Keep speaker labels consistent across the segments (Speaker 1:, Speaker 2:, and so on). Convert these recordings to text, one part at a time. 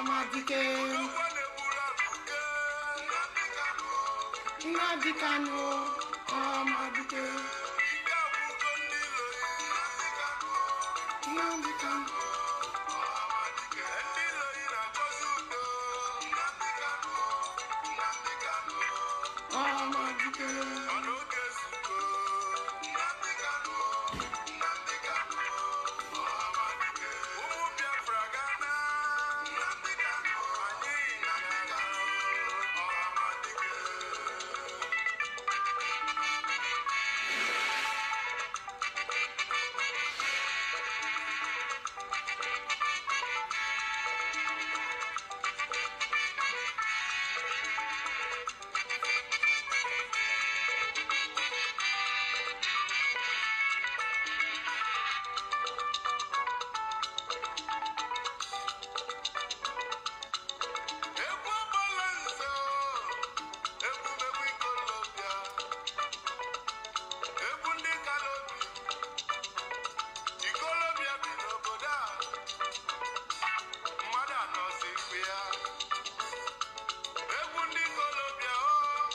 Speaker 1: Amadike. Nnamdi Kanu. Amadike. Nnamdi Kanu.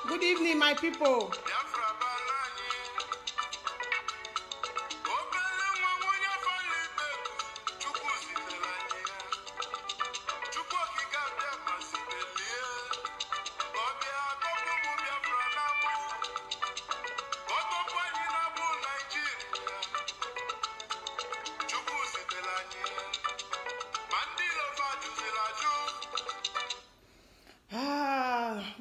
Speaker 1: Good evening, my people.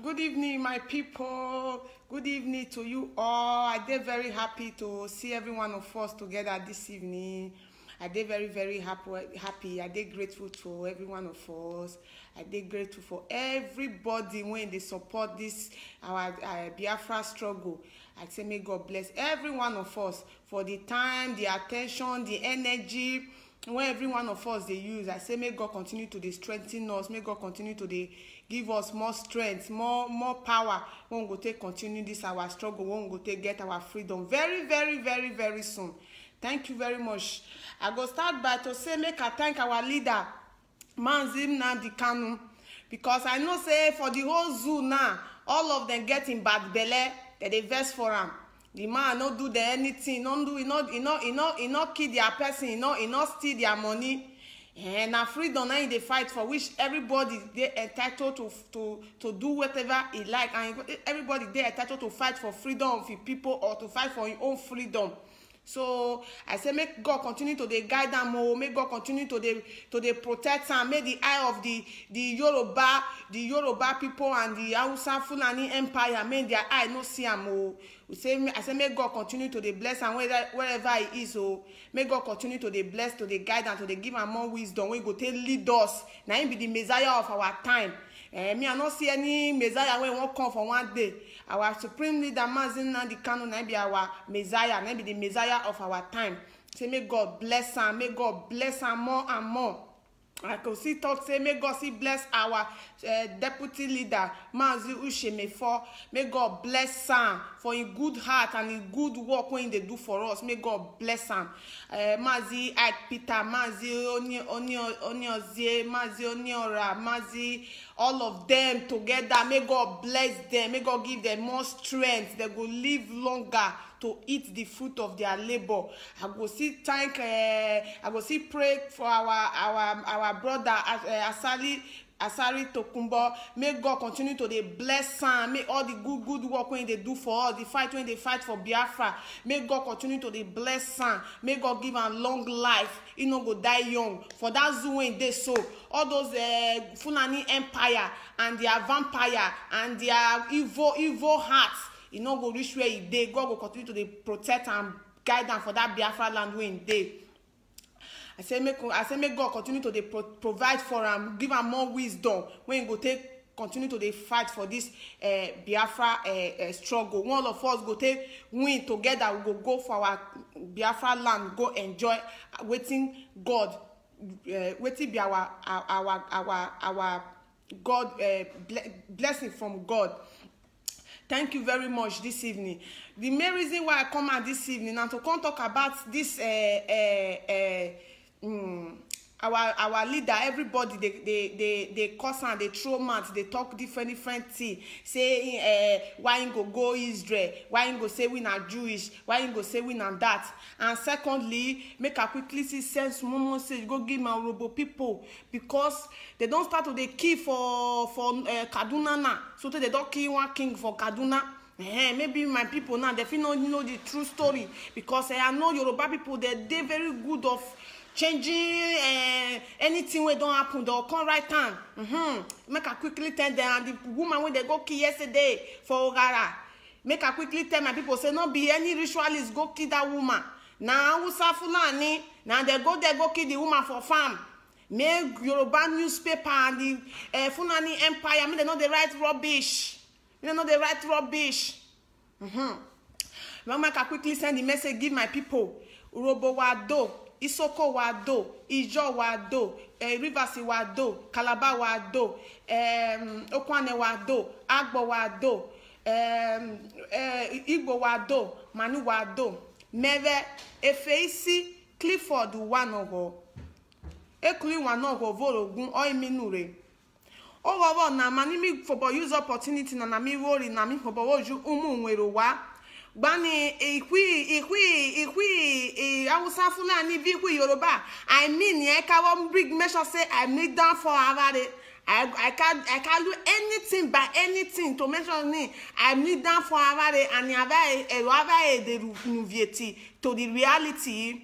Speaker 1: Good evening, my people. Good evening to you all. I dey very happy to see every one of us together this evening. I dey very happy. I dey grateful to every one of us. I dey grateful for everybody when they support this our Biafra struggle. I say may God bless every one of us for the time, the attention, the energy. When every one of us they use, I say may God continue to strengthen us. May God continue to give us more strength, more power. When we go take continue this our struggle, when we go take get our freedom very soon. Thank you very much. I go start by to say make I thank our leader, Mazi Nnamdi Kanu, because I know say for the whole zoo now, all of them getting bad belly, that they vex for him. The man no do anything, no do, he not kill their person, he not steal their money. And now freedom now they fight for which everybody they entitled to do whatever he like, and everybody they entitled to fight for freedom of the people or to fight for your own freedom. So I say make God continue to guide them, make God continue to protect them, make the eye of the Yoruba people and the Hausa Fulani Empire, make their eye no see them. I say make God continue to bless and wherever he is, may God continue to bless, to guide and to give him more wisdom. We go take lead us. Now he be the Messiah of our time. Me I not see any Messiah when won't come for one day. Our supreme leader Mazi Nnamdi Kanu na be our Messiah, na be the Messiah of our time. Say may God bless him, may God bless him more and more. I could see talk say may God see bless our deputy leader Mazi Ushemefo. May God bless him for his good heart and his good work when they do for us. May God bless him. Mazi Peter, Mazi Oniozie, Mazi Oniora, Mazi, all of them together. May God bless them. May God give them more strength. They will live longer to eat the fruit of their labor. I go see pray for our brother Asari Tokumbo. May God continue to bless him. May all the good work when they do for us, the fight when they fight for Biafra. May God continue to bless him. May God give him long life. He no go die young. For that zoo when they so all those Fulani Empire and their vampire and their evil hearts, he no go reach where he dey. God will continue to protect and guide them for that Biafra land where he dey. I say make God continue to provide for him, give him more wisdom when he go continue to fight for this Biafra struggle. One of us go take win together. We go for our Biafra land, go enjoy waiting God, waiting be our God blessing from God. Thank you very much this evening. The main reason why I come out this evening and to come talk about this our leader, everybody they curse and they throw mouth, they talk different things. Say why you go Israel, why you go say we not Jewish, why you go say we not that. And secondly, make a quickly see sense moment say go give my Robo people, because they don't start to the key for Kaduna now. So they don't kill one king for Kaduna. Maybe my people now they feel not know the true story, because I know Yoruba people they very good of changing anything wey don't happen, they'll come right time. Make a quickly tell them, and the woman when they go kill yesterday for Ogara, make a quickly tell my people say not be any ritualist go kill that woman. Now Hausa Fulani, now they go kill the woman for farm. Make Yoruba newspaper and the Fulani Empire, I mean they know they write rubbish. They know they write rubbish. Make a quickly send the message, give my people Urobo Wado, Isoko Wado, Ijo Wado, Rivasi Wado, Calabar Wado, Okwane Wado, Agbo Wado, Igbo Wado, Manu Wado, Meve, Efeisi, Clifford Wanogo, Ekuli Wanogo, Vorogun, Oiminure. Oh, na manimi for use opportunity na mi worry na mi for woju nwero wa. Bani ikwi Hausa Fulani vi ikwi Yoruba. I mean ye can big measure say I make down for avare. I can do anything by anything to mention me. I need down for avare and avare de nuvieti to the reality.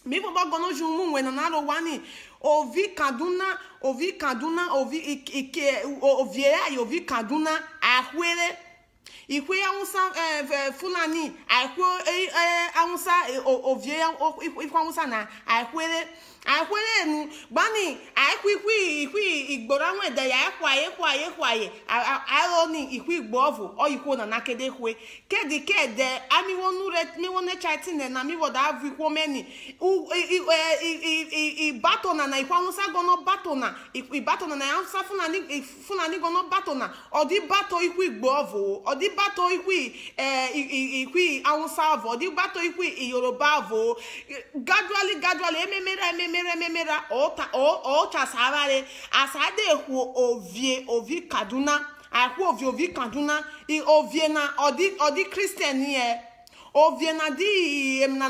Speaker 1: Me for gono jumu when another one ovi Kaduna ovi Kaduna ahwere ikwe Hausa Fulani ahwe Hausa ovie ikwa Hausa na ahwere nu bani ikwi igbora nwe da ya kwaye aroni ikwi igbovu o ikwo na nakede kwe kede ami wonu ret mi wonu chatin na mi woda avu ikwo meni i batona na ikwa Hausa gono batona i batona na Hausa Fulani gono batona odi bato ikwi igbovu odi bato ikwi Hausa vo odi bato ikwi Yoruba vo gradually ememera o chasavare asade hu ovi Kaduna akwu ovi Kaduna i ovie na odi Christian ye ovie na di emna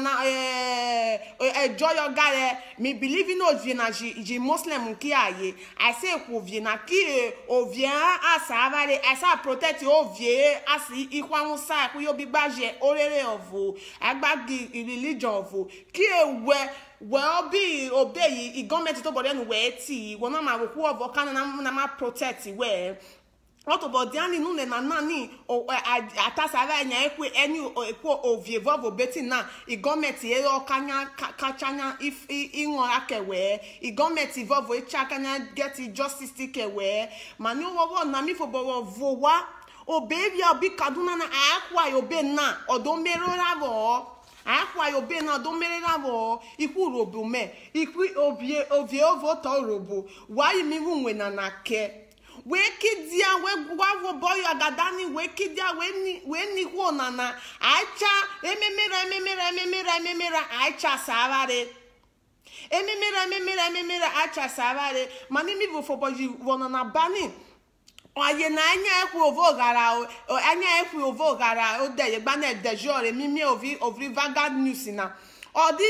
Speaker 1: joyo gare me believe in ovie na ji Muslim ki aye I say ovie na ki ovie asavare asa protect ovie asi ikwa Hausa ku yo bigbaje orere ovo agbagi religion ovo ki ewe well be obey I government to body anywhere ti wona ma wo of kan na ma protect where what about diani nu na nani o atasara anya ekwe any ekwo ovievo beti na I government e o kanya kachanya if inwo akewe I government vovo e chakanya get justice tikewe mani wo na mi for vo wa obey bi Kaduna na akwa obey na odomero ravo akwa yobe na do mere ravo iku robo me iku ovie ovo to robo why mi nwe na nake we kidia we gwawo boy agadani we kidia we ni ho na acha ememera acha savare ememera acha savare mani mi vo for boy wona na bani oye na anya ekwu ovo gara o de gba na de jore mimi ovi Vanguard News na odi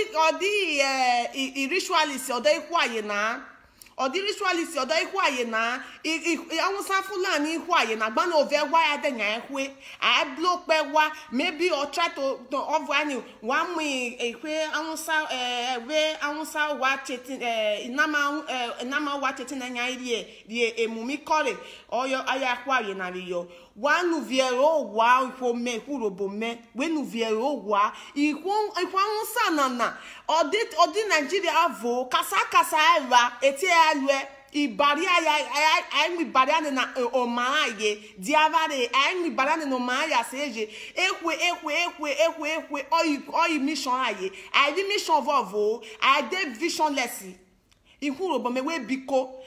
Speaker 1: ritualist odo ikwu aye na odi ritualist odo ikwu aye na Hausa Fulani ikwu aye na gba na ove gwa ya de nya ekwe I block pe gwa maybe or try to over any one me ekwe Hausa we Hausa wa chetin inama wa chetin na nya rie emumi kore oyo aya kwa ye na yo wanu viero wa ifo me kurobo me wenu viero wa ikwo Hausa na odi Nigeria avo kasa era eti alwe ibari ai bari na o maaye diavare ai bari no maaya seje ekwe oyi mission aye ai mission vovo ai de visionless ikuro bo me we biko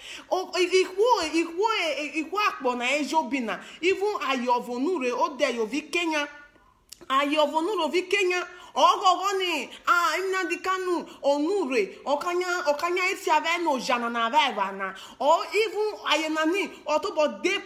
Speaker 1: ikwo akpo na ejobina even ayovonure o de yo vi Kenya ayovonuro vi Kenya ogogoni Nnamdi Kanu onure okanya isi ave no jana na ave na or even ayenani otobo de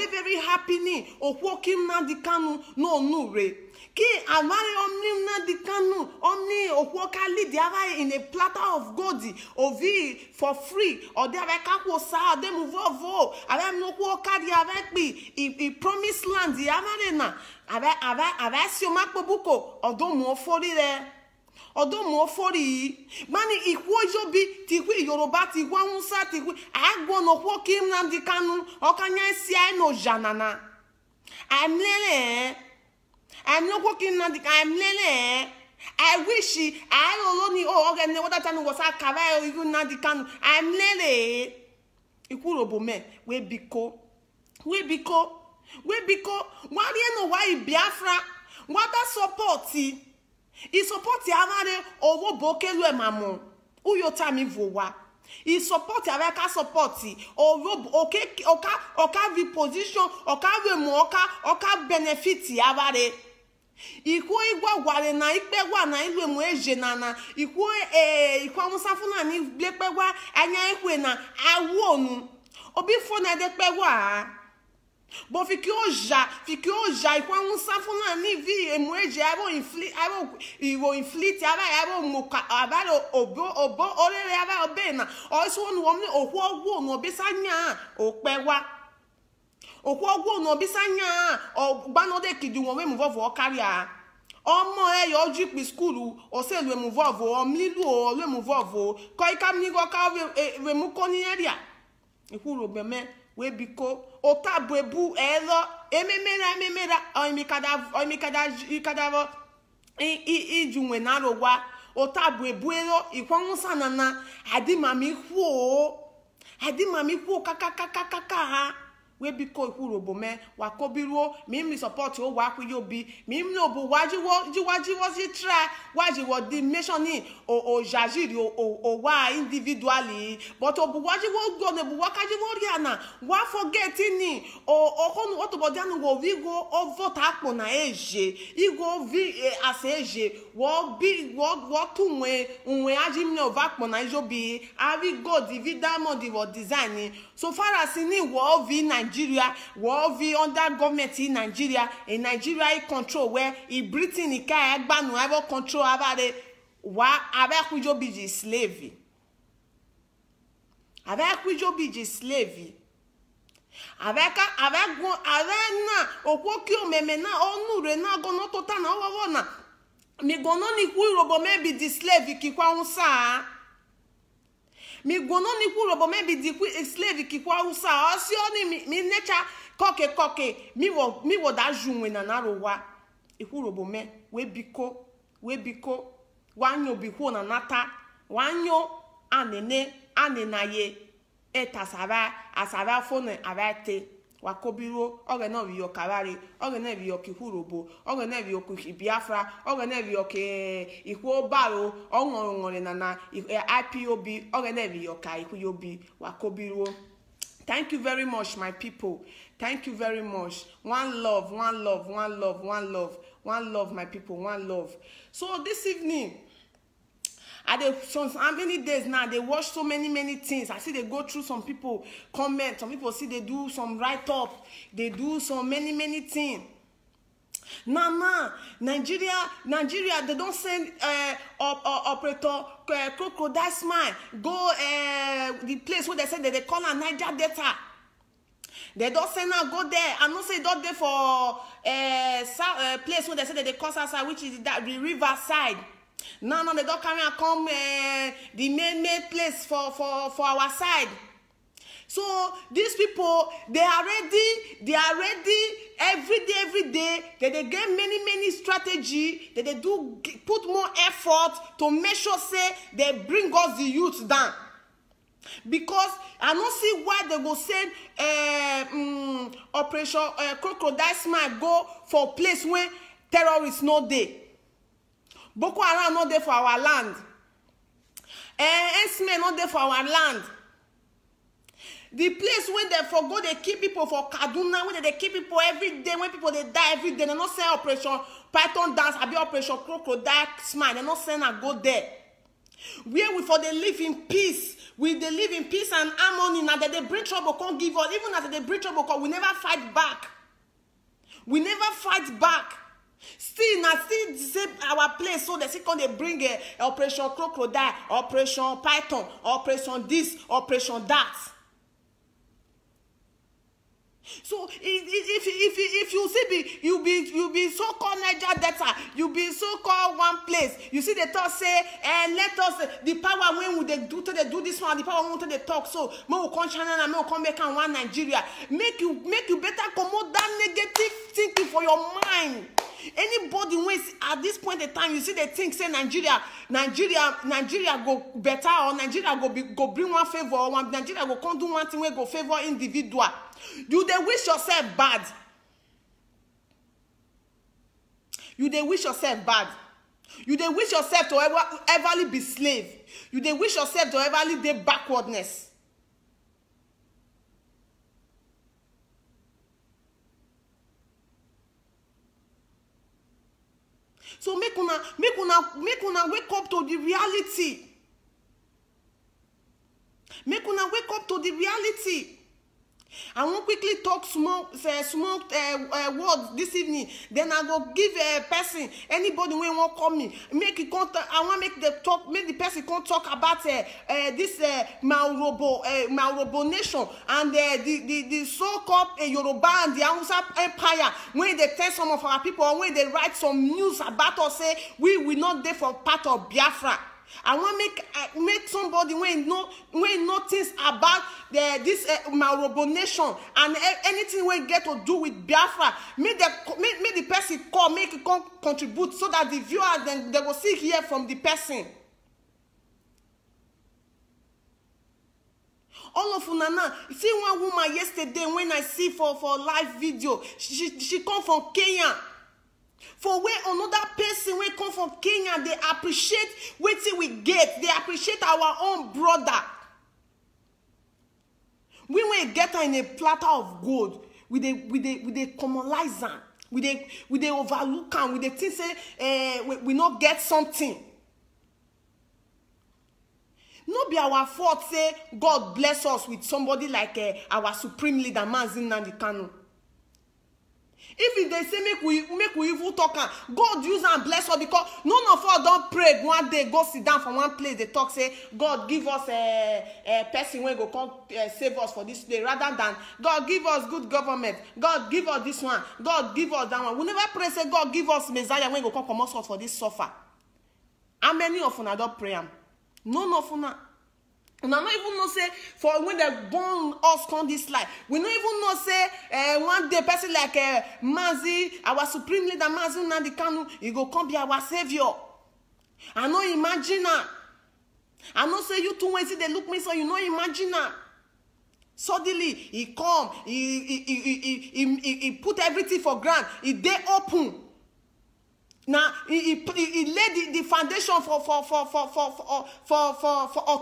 Speaker 1: very happy ni okwoki Nnamdi Kanu no onure ki amare omni Nnamdi Kanu omni okwoka lead ave in a platter of gold ovi for free or de ave kakwo sa de move ave no okwoka di ave pe I promise land di amare na ave si o makpo buko odo mo fori re odo mo fori mani ikwojo bi ti kwi Yoruba ti kwa Hausa ti kwi agbo no kwo ki Nnamdi Kanu okanya si ai no janana I'm not working Nnamdi Kanu I wish I don't know okay what that time was a kava Nnamdi Kanu I'm lele ikurobo me we biko why you know why Biafra what that support he support amare owo bokelu emamo uyo tami vowa he support aveka support owo oka vi position oka we mo oka benefit avare ikwo igwa gware na ikpegwa na ilwe mu eje na ikwo ikwa musafuna ni blepegwa anya ikwe na awonu obi fo na de pegwa bo fiki oja ikwa musafuna ni vi emu eje abo inflict abo muka abaro obo orere aba obena oso onu omni okwo ogwo no bisanya opegwa okwo no bisanya ogbanode kidi won we move over career omo e yo jipi school o se le move over o mlilu o le move over ko ikam ni go ka we mu ko ni area ikuro beme we biko otabwebu elo ememera ikadavo ijunwe na rowa otabwebu elo ikwanwusa na adimami kwo kaka we biko ikurobo me wakobiruo mimi support o wa kuyobi mimi obo wajiwo si try wajiwo the mission ni o jajiri o wa individually but obo wajiwo go ne bu wakajiwo riana wa forget ni o konu otobo anu go vi go o vote akpo na eje igo vi as eje wo tunwe unwe ajimni o vakpo na ijobi avi go divida mo di design so far as ni wo vi Nigeria will be under government in Nigeria control where in Britain in Kayagbanu ever control about it wa abakujo biji slave abagun arena okwoki omeme na onure na gono tota na owo na mi gono ni ku robo maybe the slave kikwa unsa mi gono ni ku robo maybe the slave kikwa unsa osioni mi nature koke mi wo da junwe na rowa iku robo me we biko wanyo biko na nata wanyo anenaye asaba phone abate wakobiro oge na biyo karari oge na biyo kihurobo oge na biyo Biafra oge na biyo ke ikwo baro onwore na IPOB oge na biyo ka ikuyobi wakobiro. Thank you very much, my people. Thank you very much. One love, my people. One love. So this evening, how many days now they watch so many things. I see they go through some people comment, some people see they do some write-up, they do so many things. Nah, Nigeria, they don't send operator Crocodile Smile go the place where they said that they call a Niger Delta. They don't send her go there. I don't say don't there for place where they said that they call outside, which is that the river side. No, they don't come the main place for our side. So these people, they are ready every day. They get many strategy. They do put more effort to make sure say they bring us the youth down. Because I don't see why they go send Operation Crocodile Smile go for a place where terrorists no there. Boko Haram not there for our land. Esme not there for our land. The place where they for go, they keep people for Kaduna, where they keep people every day, when people they die every day, they not send Operation Python dance, I be Operation Crocodile Smile, they not send and go there. Where we for they live in peace, we they live in peace and harmony. Now that they bring trouble, can't give us. Even after they bring trouble, we never fight back. We never fight back. Still, now still our place, so they say they bring a Operation Crocodile, Operation Python, Operation this, Operation that. So if you see you be so called Niger Delta, you be so called one place. You see the talk say, let us the power when they do this one, the power when they talk. So me will come China and me will come back and one Nigeria. Make you better commode that negative thinking for your mind. Anybody when at this point in time you see they think say Nigeria go better, or Nigeria go bring one favor, or one Nigeria go come do one thing where go favor individual. You they wish yourself bad. You they wish yourself bad. You they wish yourself to everly be slave. You they wish yourself to everly be backwardness. So make una wake up to the reality. Make una wake up to the reality. I won't quickly talk small words this evening. Then I go give a person, anybody when won't call me, make it contact. I want make the person can talk about this Malrobo nation and the so-called Yoruba and the Hausa Empire. When they tell some of our people, or when they write some news about us, say we will not there for part of Biafra. I want make somebody when know things about this Malrobo nation and anything we get to do with Biafra. Make the person call, make it contribute, so that the viewer then they will see hear from the person. All of Unana, see one woman yesterday when I see for live video, she come from Kenya. For where another person will come from Kenya, they appreciate what we get. They appreciate our own brother. We will get her in a platter of gold. We they commonize them. We they overlook them. We they think say we not get something. Not be our fault. Say God bless us with somebody like our supreme leader Mazi Nnamdi Kanu. If they say make we evil talk, God use and bless us, because none of us don't pray one day, go sit down from one place, they talk, say, God give us a person when go come save us for this place, rather than God give us good government, God give us this one, God give us that one. We never pray, say, God give us Messiah when go come us for this suffer. How many of una don't pray am? None of una. We don't even know say for when they born us come this life. We don't even know say one day person like Mazi, our supreme leader Mazi Nnamdi Kanu, he go come be our savior. I know imagine her. I know say you two when see they look me so you know imagine her. Suddenly he come, he put everything for ground. He dey open. Now he laid the foundation for on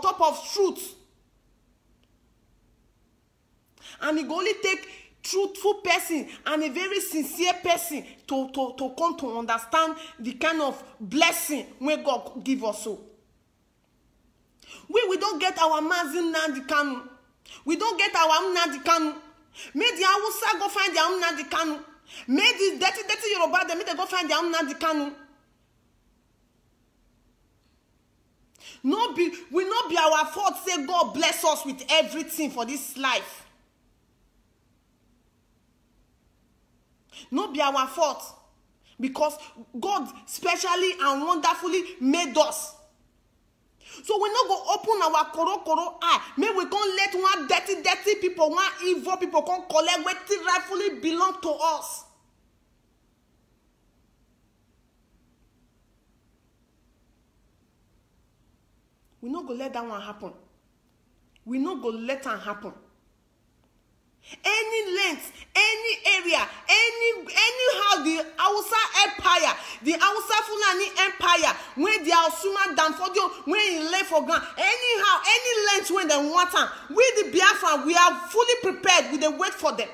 Speaker 1: top of truth, and he go only take truthful person and a very sincere person to come to understand the kind of blessing when God give us. So we don't get our Mazi Nnamdi Kanu. We don't get our Nnamdi Kanu. May the Hausa go find their Nnamdi Kanu. May the dirty Yoruba, they go find their Nnamdi Kanu. We not be our fault, say God bless us with everything for this life. Not be our fault. Because God specially and wonderfully made us. So we not go open our koro eye. May we can't let one dirty people, one evil people come collect what rightfully belong to us. We not go let that one happen. We not go let that happen. Any length, any area, anyhow the Hausa Empire, the Hausa Fulani Empire, when they are Suma down for you, when he lay for ground, anyhow, any length when they want them, we the Biafran, we are fully prepared, we dey wait for them.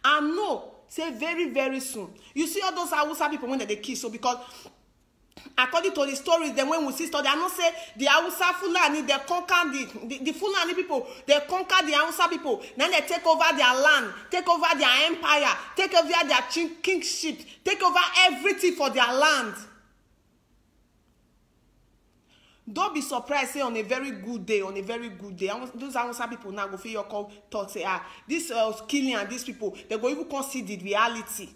Speaker 1: And no, say very, very soon. You see all those Hausa people when they kill, so because according to the stories, then when we see stories, I not say the Hausa Fulani, they conquer the Fulani people, they conquer the Hausa people, then they take over their land, take over their empire, take over their kingship, take over everything for their land. Don't be surprised, say on a very good day, those Hausa people now go feel your call, talk, say, this killing and these people, they go even consider the reality.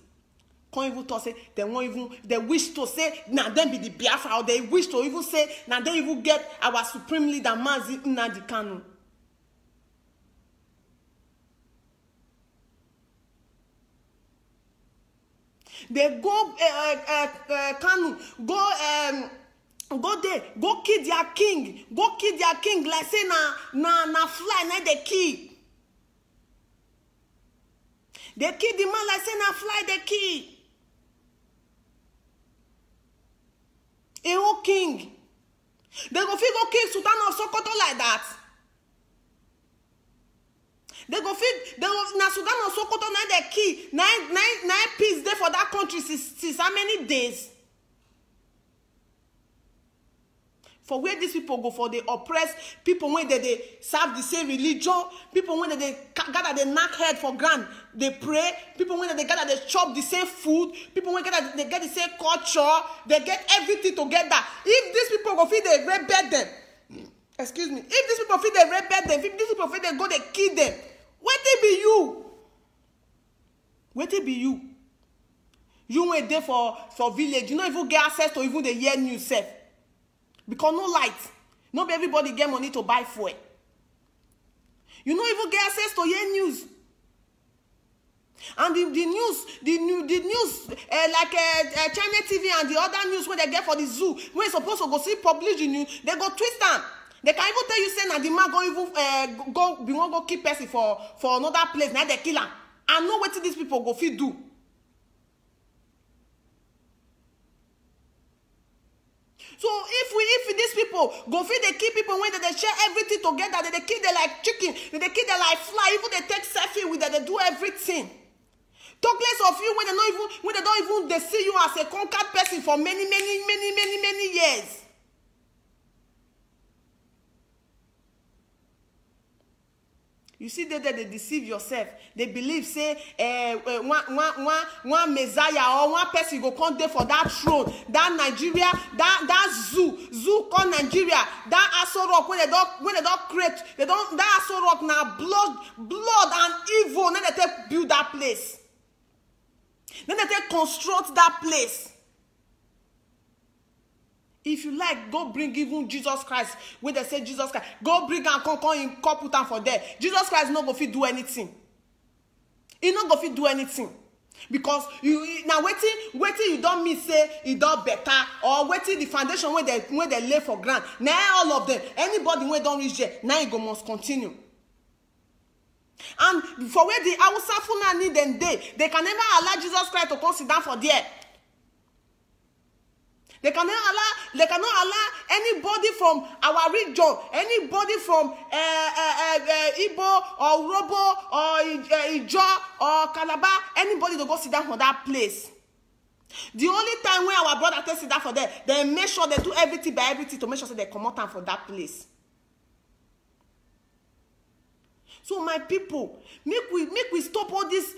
Speaker 1: Can't even talk, say, they wish to say, now them be the Biafra, or they wish to even say, now they even get our supreme leader, Mazi Nnamdi Kanu. They go, Kanu, go there, go kill their king, like say na fly, na they kill. They kill the man like say na fly, they kill. A whole king. They go fit go kill Sultan of Sokoto like that. They go na Sultan of Sokoto na they kill. Nine peace there for that country since how many days? For where these people go for the oppressed people when they serve the same religion, people when they gather the knock head for ground, they pray, people when they gather they chop the same food, people when they get the same culture, they get everything together. If these people go feed they rebel them, excuse me, if these people feed they rebel them, if these people feed they go they kill them, what they be you? What they be you? You went there for village, you don't even get access to even the year news self. Because no light. Not everybody get money to buy fuel. You don't even get access to your news. And the news, like China TV and the other news when they get for the zoo, when you're supposed to go see publish the news, they go twist them. They can even tell you say that the man go even go keep person for another place. Now they kill him. I know what these people go fit do. So if these people go feed they kill people when they share everything together, they kill them like chicken, they kill them like fly, even they take selfie with them, they do everything. Talk less of you when they don't even they see you as a conquered person for many years. You see that they deceive yourself. They believe say one Messiah or one person go come there for that throne, that Nigeria, that zoo called Nigeria, that Aso Rock when they don't create, that Aso Rock now blood and evil. Then they take build that place. Then they take construct that place. If you like, go bring even Jesus Christ. When they say Jesus Christ, go bring and come in, put them for there. Jesus Christ not go fit do anything. He not go fit do anything. Because you now waiting you don't miss say it don't better or waiting the foundation when they lay for ground. Now all of them, anybody when don't reach there, now you go must continue. And for where the Hausa Fulani then they can never allow Jesus Christ to come sit down for there. They cannot allow anybody from our region, anybody from Igbo or Robo or Ijo or Calabar, anybody to go sit down for that place. The only time when our brother takes sit down for there, they make sure they do everything by everything to make sure that they come out for that place. So my people, make we stop all this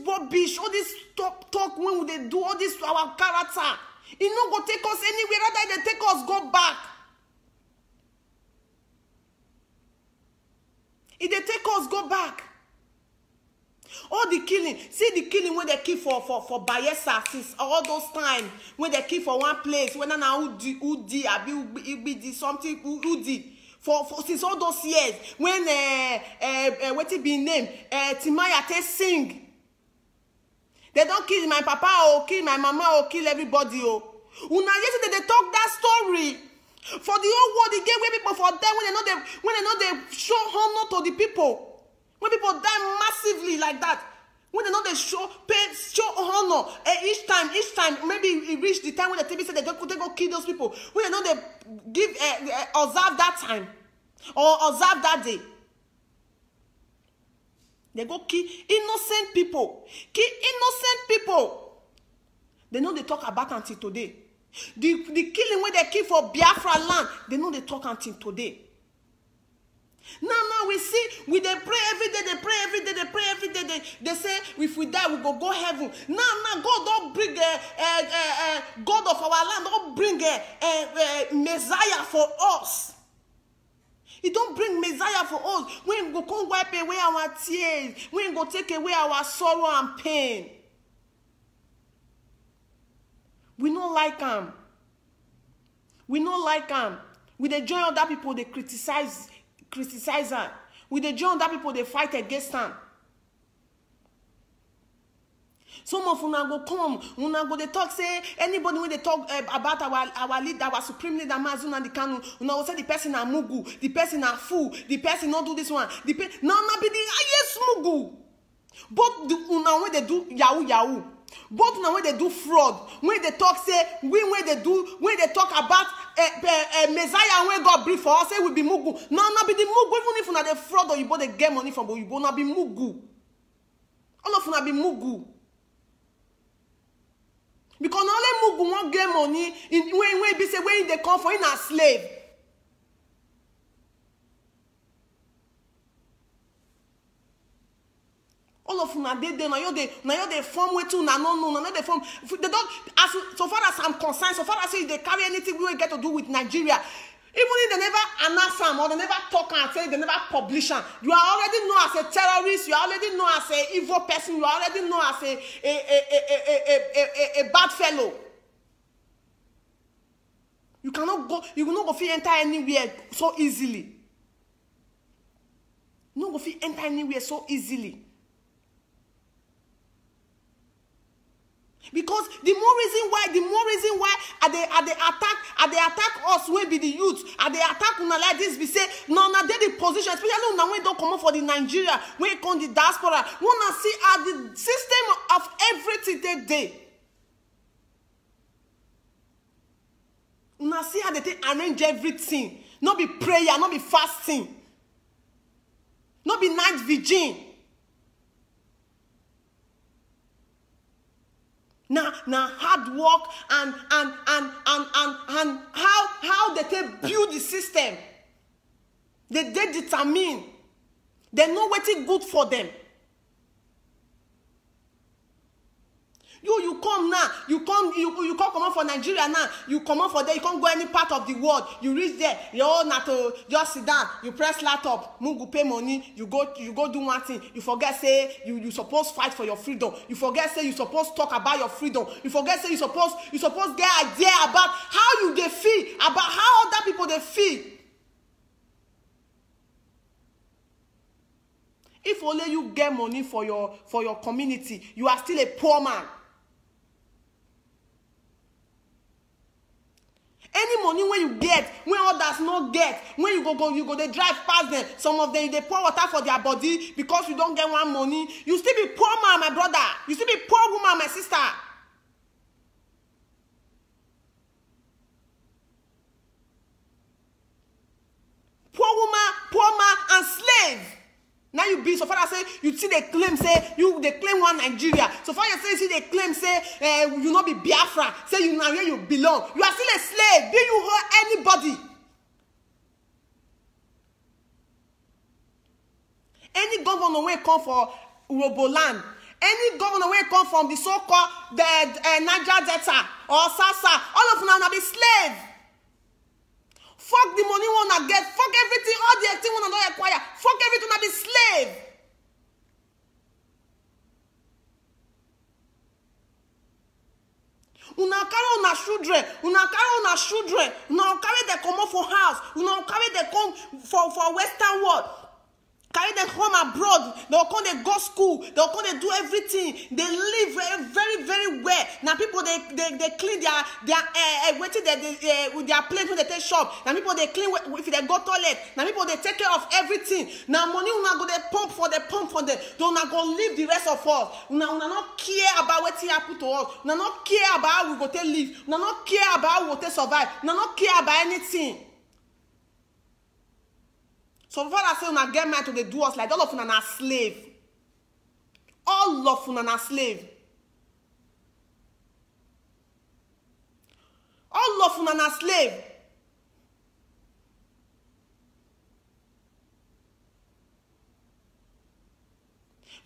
Speaker 1: rubbish, all this talk when they do all this to our character. It not go take us anywhere, rather they take us go back. If they take us go back. All the killing, see the killing when they kill for Bayelsa since all those times when they kill for one place, when now Udi abi something Udi for since all those years when what it be named Timaya te sing. They don't kill my papa or kill my mama or kill everybody. Una yesterday they talk that story. For the whole world, they get where people for them when they know they show honor to the people. When people die massively like that. When they know they show honor each time, maybe it reach the time when the TV said they go kill those people. When they know they give observe that time or observe that day, they go kill innocent people. Kill innocent people. They know they talk about until today. The killing when they kill for Biafra land, they know they talk until today. Now we see, they pray every day, they pray every day. They say, if we die, we go heaven. Now, God don't bring God of our land, don't bring Messiah for us. He don't bring Messiah for us. We go come wipe away our tears. We go take away our sorrow and pain. We don't like him. We don't like him. We they join other people, they criticize her. With the join that people they fight against them. Some of una go come, una go they talk say anybody when they talk about our leader, our supreme leader Mazuna the Kanu, una will say the person a mugu, the person a fool, the person not do this one, the person no be the highest mugu. But the una when they do yahoo. Both now when they do fraud, when they talk say when they talk about Messiah when God breathe for us, say we be mugu. No be the mugu. Even if una the fraud or you both they get money from, but you both not be mugu. All of una be mugu. Because only mugu won't get money when be say when they come for in a slave. All of una they now they form way too no they form they don't as so far as I'm concerned, so far as they carry anything we will get to do with Nigeria, even if they never announce them or they never talk and say they never publish them, you are already known as a terrorist, you are already known as an evil person, you are already known as a bad fellow. You will not go fit enter anywhere so easily. You no go fit enter anywhere so easily. Because the more reason why they attack us when be the youth, they attack una like this, we say no they the position, especially now when don't come up for the Nigeria, when it come the diaspora, wanna see how the system of everything they una see how they arrange everything. Not be prayer, not be fasting, not be night vigil. Now hard work and how they build the system. They determine. They know what is good for them. You come now, you come out for Nigeria now, you come out for there, you can't go any part of the world, you reach there, you all not to just sit down, you press laptop, Mungu pay money, you go do one thing, you forget say you supposed fight for your freedom, you forget say you supposed talk about your freedom, you forget say you supposed get idea about how you they feel, about how other people they feel. If only you get money for your community, you are still a poor man. Any money when you get, when others not get, when you go they drive past them. Some of them they pour water for their body because you don't get one money. You still be poor man, my brother. You still be poor woman, my sister. Poor woman, poor man, and slave. Now you be so far as say you see they claim say they claim one Nigeria. So far as say they claim say you not be Biafra. Say you now where you belong. You are still a slave. Be you hurt anybody. Any governor when come for Uroboland, any governor when come from the so-called Niger Delta or Sasa, all of them now be slave. Fuck the money wanna get, fuck everything, all the thing wanna not acquire, fuck everything wanna be slave. Una carry una children, una carry them come out for house, una carry them come for Western world. Carry them home abroad. They will come, they go school. They will come, they do everything. They live very, very, very well. Now people they clean their waiting with their plate when they take shop. Now people they clean if they go toilet. Now people they take care of everything. Now money una go they pump for them. They una go live the rest of us. Una not care about what happen to us. Una not care about how we go to live. Una not care about how we go to survive. Una not care about anything. So Father say una get mind to dey do us like all of una na slave. All of una na slave. All of una na slave.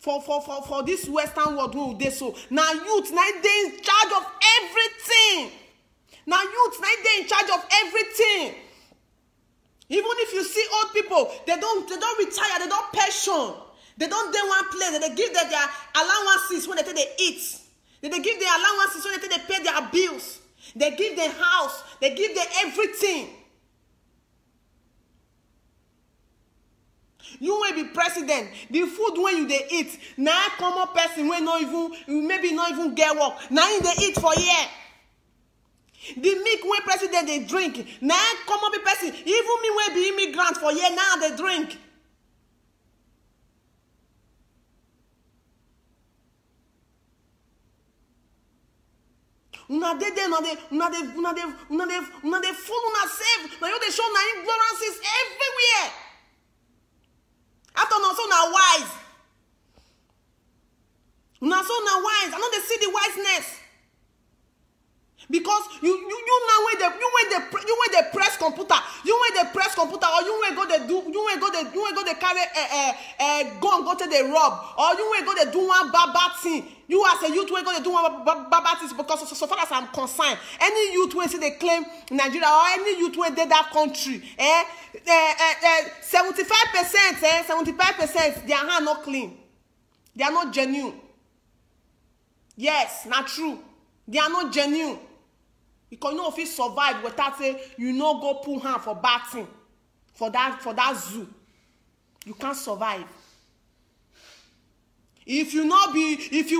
Speaker 1: For this Western world wey we dey so, na youth na dey in charge of everything. Na youth na dey in charge of everything. Even if you see old people, they don't retire, they don't pension. They don't do one place. They give them their allowances when they eat. They give their allowances when they pay their bills. They give them house. They give them everything. You will be president. The food when you they eat, now common person when not even maybe not even get work. Now you they eat for year. The milk when president they drink. Now common be person. Even me when be immigrant for year now they drink. Una de fool una save. Now you they show na ignorances everywhere. After so na wise. Una so na wise. I know they see the wiseness. Because you now when they press computer, or you when go they carry gun go to the rob, or you when go they do one bad thing. You as a youth when go they do one bad thing because so far as I'm concerned, any youth when say they claim Nigeria or any youth when they that country, 75%, their hand not clean, they are not genuine. Yes, not true. They are not genuine. Because you know if you survive without say you no go pull hand for bad thing, for that zoo, you can't survive. If you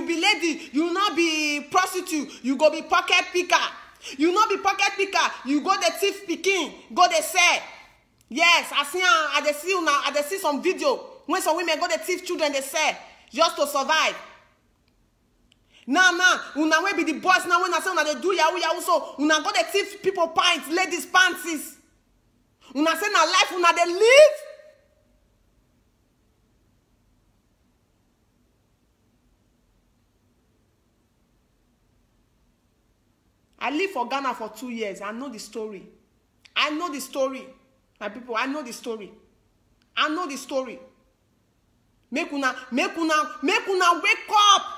Speaker 1: be lady, you not be prostitute, you go be pocket picker. You not be pocket picker, you go the thief picking, go the sell. Yes, I see some video when some women go the thief children they sell just to survive. Now, una wey be the boys now when I say una they do yahoo so una go the thief people pints, ladies panties. Una say na life una they live. I live for Ghana for 2 years. I know the story. My people, I know the story. Make una wake up.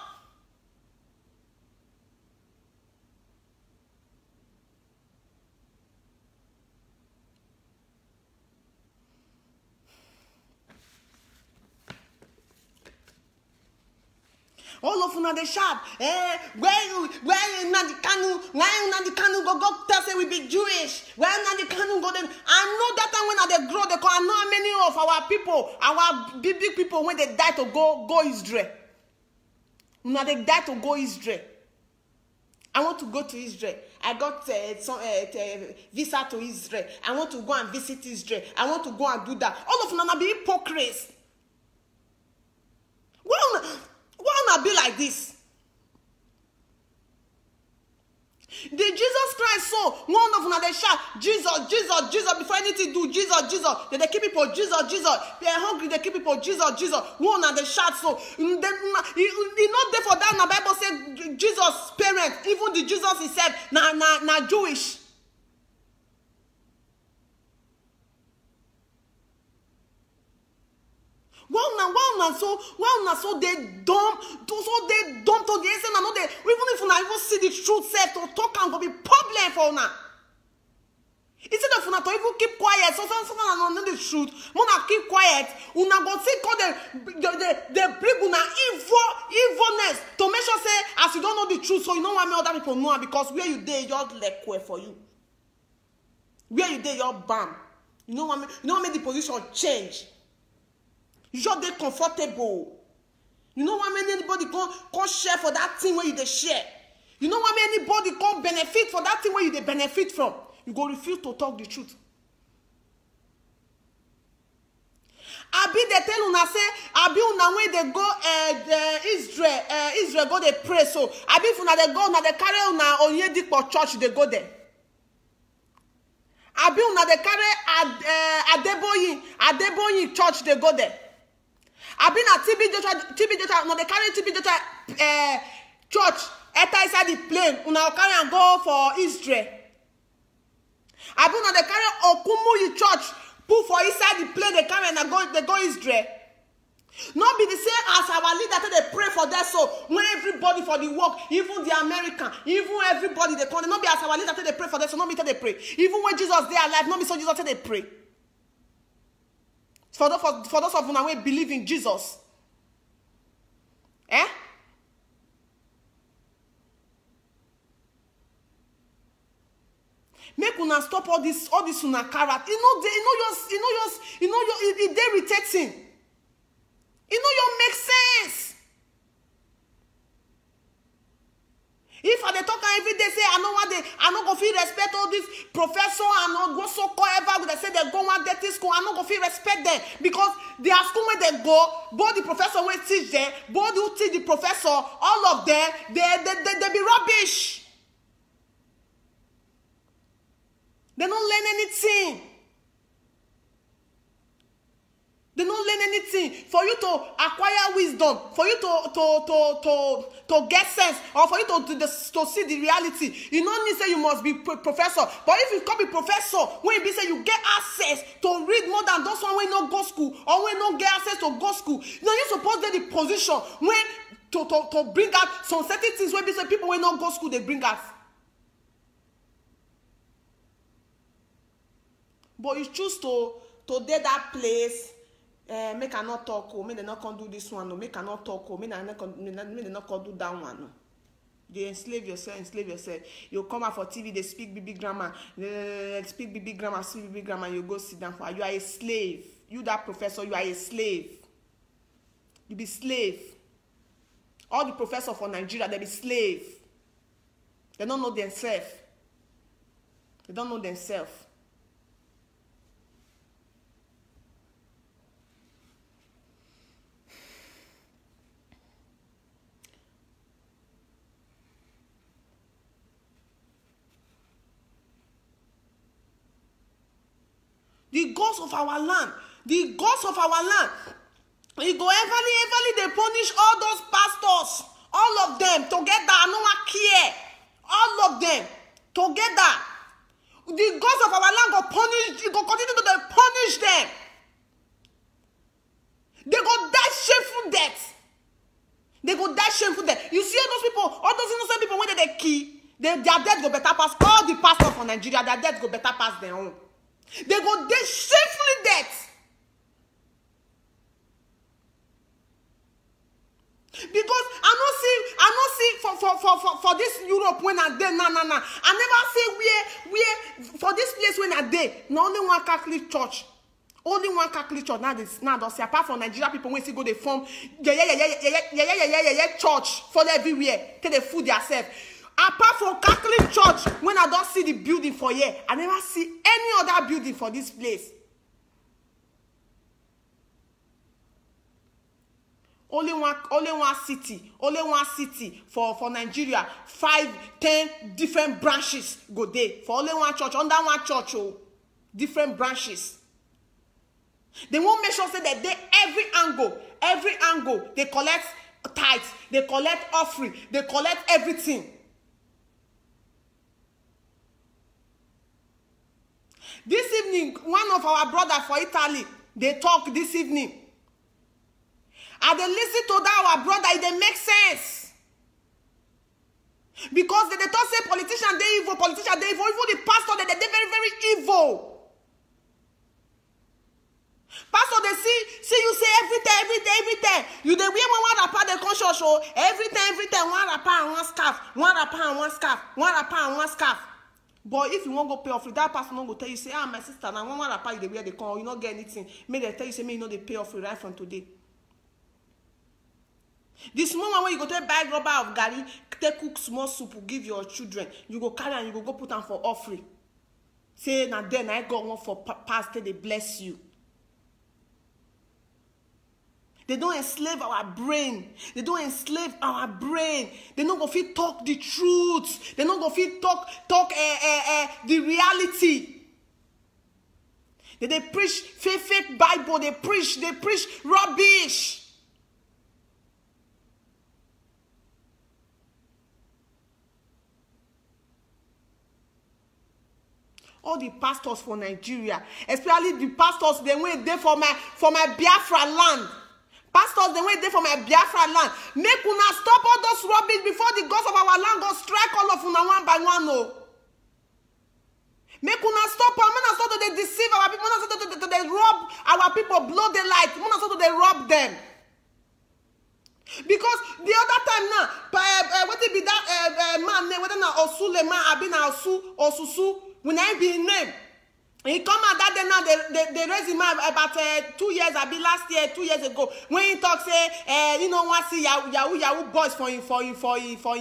Speaker 1: All of una dey sharp. Where you Nnamdi Kanu go tell say we be Jewish. Where Nnamdi Kanu go them. I know that time when they grow, I know how many of our people, our big people when they die to go Israel. Una they die to go Israel. I want to go to Israel. I got visa to Israel. I want to go and visit Israel. I want to go and do that. All of una be hypocrites. Why not be like this? The Jesus Christ so one of them they shout Jesus before anything do Jesus. They keep people Jesus. They are hungry. They keep people Jesus. One and they shout so. Then not there for that. The Bible said Jesus' parents, even the Jesus himself, na Jewish. Why so they dumb to the extent that they even if una even see the truth said to talk and go be problem for una. Instead of una to even keep quiet, so una know the truth, una keep quiet, una go see call they bring una evilness to make sure say as you don't know the truth, so you don't want me other people know because where you dey your leg for you. Where you dey your bam. You don't want me the position change. You just dey comfortable. You know how many anybody can share for that thing where you dey share. You know how many anybody can benefit for that thing where you dey benefit from. You go refuse to talk the truth. Abi dey tell una say, abi una when they go Israel go dey pray so. Abi if una dey go, una dey carry una Onyedikpo church dey go there. Abi una dey carry Adeboyin church dey go there. Abi na TB Joshua una dey carry TB Joshua church enter inside the plane, una carry and go for Israel. Abi una dey carry Okumuyi church put for inside the plane, they carry and they go Israel. Not be the same as our leader they pray for that. So when everybody for the work, even the American, even everybody they come, not be as our leader they pray for that. So not be they pray. Even when Jesus they alive, not be so Jesus they pray. For those of you who believe in Jesus, make una stop all this una carrot. It dey irritating. You make sense. If I dey talk every day say I no go feel respect all this professor and all go so call ever they say they go one dirty school, I no go feel respect them because their school where they go, both the professor will teach them, both who teach the professor, all of them, they be rubbish. They don't learn anything. They don't learn anything. For you to acquire wisdom, for you to get sense, or for you to see the reality, you don't need to say you must be professor. But if you come be professor, when you say you get access to read more than those one when not go school, or when not get access to go school, you're supposed to get the position when to bring out some certain things where people when not go school they bring out. But you choose to date that place, make I not talk, or make they not can do this one, or make I not talk, or make they not can do that one. No. They enslave yourself. You come out for TV, they speak BB grammar, speak BB grammar, you go sit down for. You are a slave. You that professor, you are a slave. You be slave. All the professors for Nigeria, they be slave. They don't know themselves. They don't know themselves. The gods of our land, he go everly they punish all those pastors, all of them together. No one care, all of them together. The gods of our land go punish. He go continue to punish them. They go die shameful death. You see all those people, all those innocent people when they kill, their death go better pass all the pastors for Nigeria. Their death go better pass their own. They go dead shamefully death. Because I don't see for this Europe when I dey na. I never see where for this place when I dey. No only one Catholic church. Only one Catholic church now does see apart from Nigeria people when see go they form church for everywhere. Take the food yourself. Apart from Catholic church, when I don't see the building for here, I never see any other building for this place. Only one city for Nigeria. 5, 10 different branches go there. For only one church, under one church, different branches. They won't make sure say that they every angle, they collect tithes, they collect offering, they collect everything. This evening, one of our brothers for Italy, they talk this evening. And they listen to that our brother, it they make sense. Because they talk say politician they evil, even the pastor they very, very evil. Pastor they see you say every time. You they wear one rapper they conscious show every time one rapper and one scarf, one rapper and one scarf. But if you won't go pay offering, that person won't go tell you, say, ah, my sister, now one wrapper you the way they come, you not get anything. May they tell you, say, me you know they pay offering right from today. This moment when you go to buy rubber of garri, take cook small soup, give your children, you go carry and you go put them for offering. Say, now then I got one for pastor, they bless you. They don't enslave our brain. They don't enslave our brain. They don't go fit talk the truth. They don't go fit talk the reality. They preach fake Bible. They preach rubbish. All the pastors for Nigeria, especially the pastors, they went there for my Biafra land. Pastors, they went there for my Biafra land. Make una stop all those rubbish before the gods of our land go strike all of una one by one. No. Make una stop. I'm not stop to deceive our people. I'm not stop to they rob our people, blow the light. I'm not stop to they rob them. Because the other time now, what it be that man name? Whether na Osuleman, I be na Osusu, when I be name. He come out that day now, they raised him about 2 years, I be last year, 2 years ago. When he talk say, you know what, see Yahoo boys for in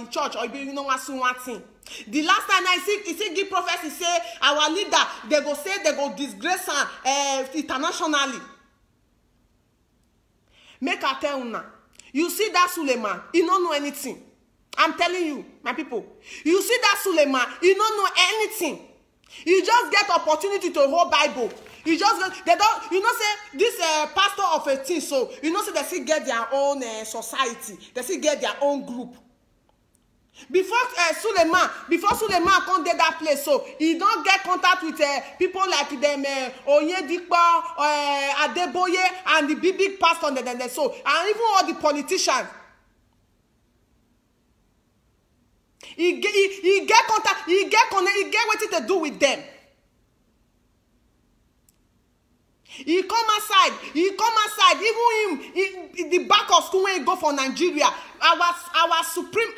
Speaker 1: church, or you know what, see one thing. The last time I see give prophecy say our leader, they go disgrace her internationally. Make I tell you now. You see that Suleiman, he don't know anything. I'm telling you, my people. You see that Suleiman, he don't know anything. You just get opportunity to hold Bible. You just get, they don't, you know, say this pastor of a thing, so you know, say they still get their own society. They still get their own group. Before Suleiman come to that place, so he don't get contact with people like them, Onyedikpa, Adeboye, and the big pastor, and so, and even all the politicians. He get contact, he get what to do with them. He come outside, even him, the back of school when he go for Nigeria, our supreme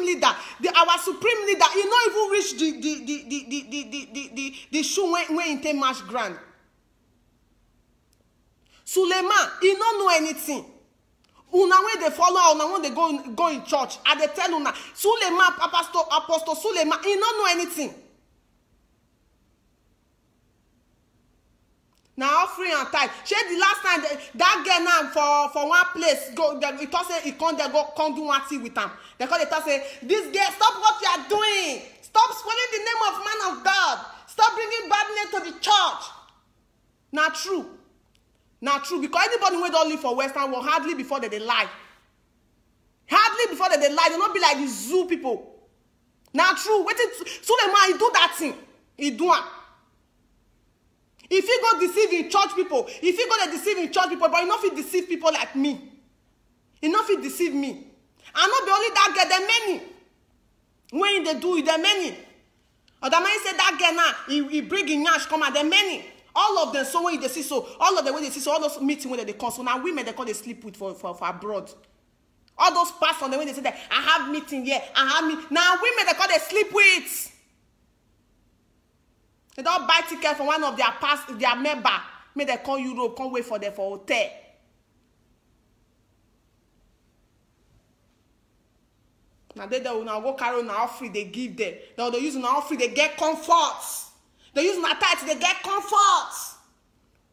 Speaker 1: leader, our supreme leader, he not even reach the shoe when he take match grand. Suleiman, he don't know anything. Una when they follow, una when they go in church, and they tell una, Suleiman, Apostle Suleiman, he don't know anything. Now offering and tithe. She the last time that girl now for one place go, he thought say he can't do one thing with them. They call it say, this girl, stop what you are doing. Stop spoiling the name of man of God. Stop bringing bad name to the church. Not true. Not true, because anybody who don't live for Western world, hardly before they lie. Hardly before they lie. They don't be like the zoo people. Not true. Wait till Suleiman, he do that thing. He do it. If he go deceive in church people, but you not fit deceive people like me. You not fit deceive me. I not be only that girl, there many. When they do it, there many. Or the man say that girl now, he bring in Nash come out, there many. All of them, so when they see so, all of them when they see so, all those meetings when they come, so now women they call they sleep with for abroad. All those pastors when they say that I have meeting here, now women they call they sleep with. They don't buy ticket for one of their member. May they come Europe, come wait for them for hotel. Now they will now go carry on offering, they give them. Now they use an offering, they get comforts. They use my tithe, they get comforts.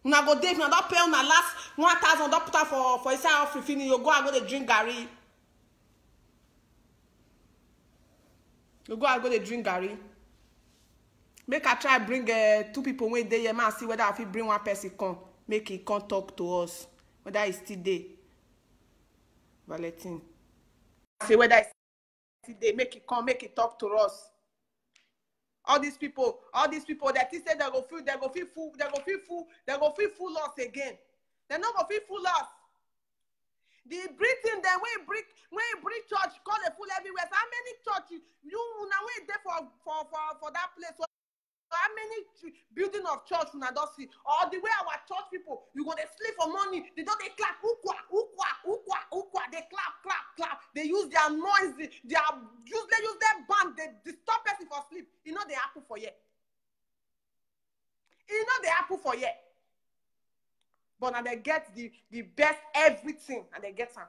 Speaker 1: Now go Dave, now don't pay on the last 1,000, don't put that for inside offering finish. You go and go to drink garri. You go and go to drink garri. Make I try bring 2 people when they here, see whether if he bring one person come, make he come talk to us. Whether he's still there. Valentin. See whether he's still there, make he come, make he talk to us. All these people that he said they go feel fool us again. They're not gonna feel fool us. The Britain, then when you bring church, call a fool everywhere. So how many church you now wait there for that place? How many building of church you don't see? Or the way our church people, you go they sleep for money, they don't they clap ukwa. They clap, clap, clap. They use their noise. They use their band. They disturb person for sleep. You know they happen for you. You know they happen for you. But now they get the best everything, and they get some.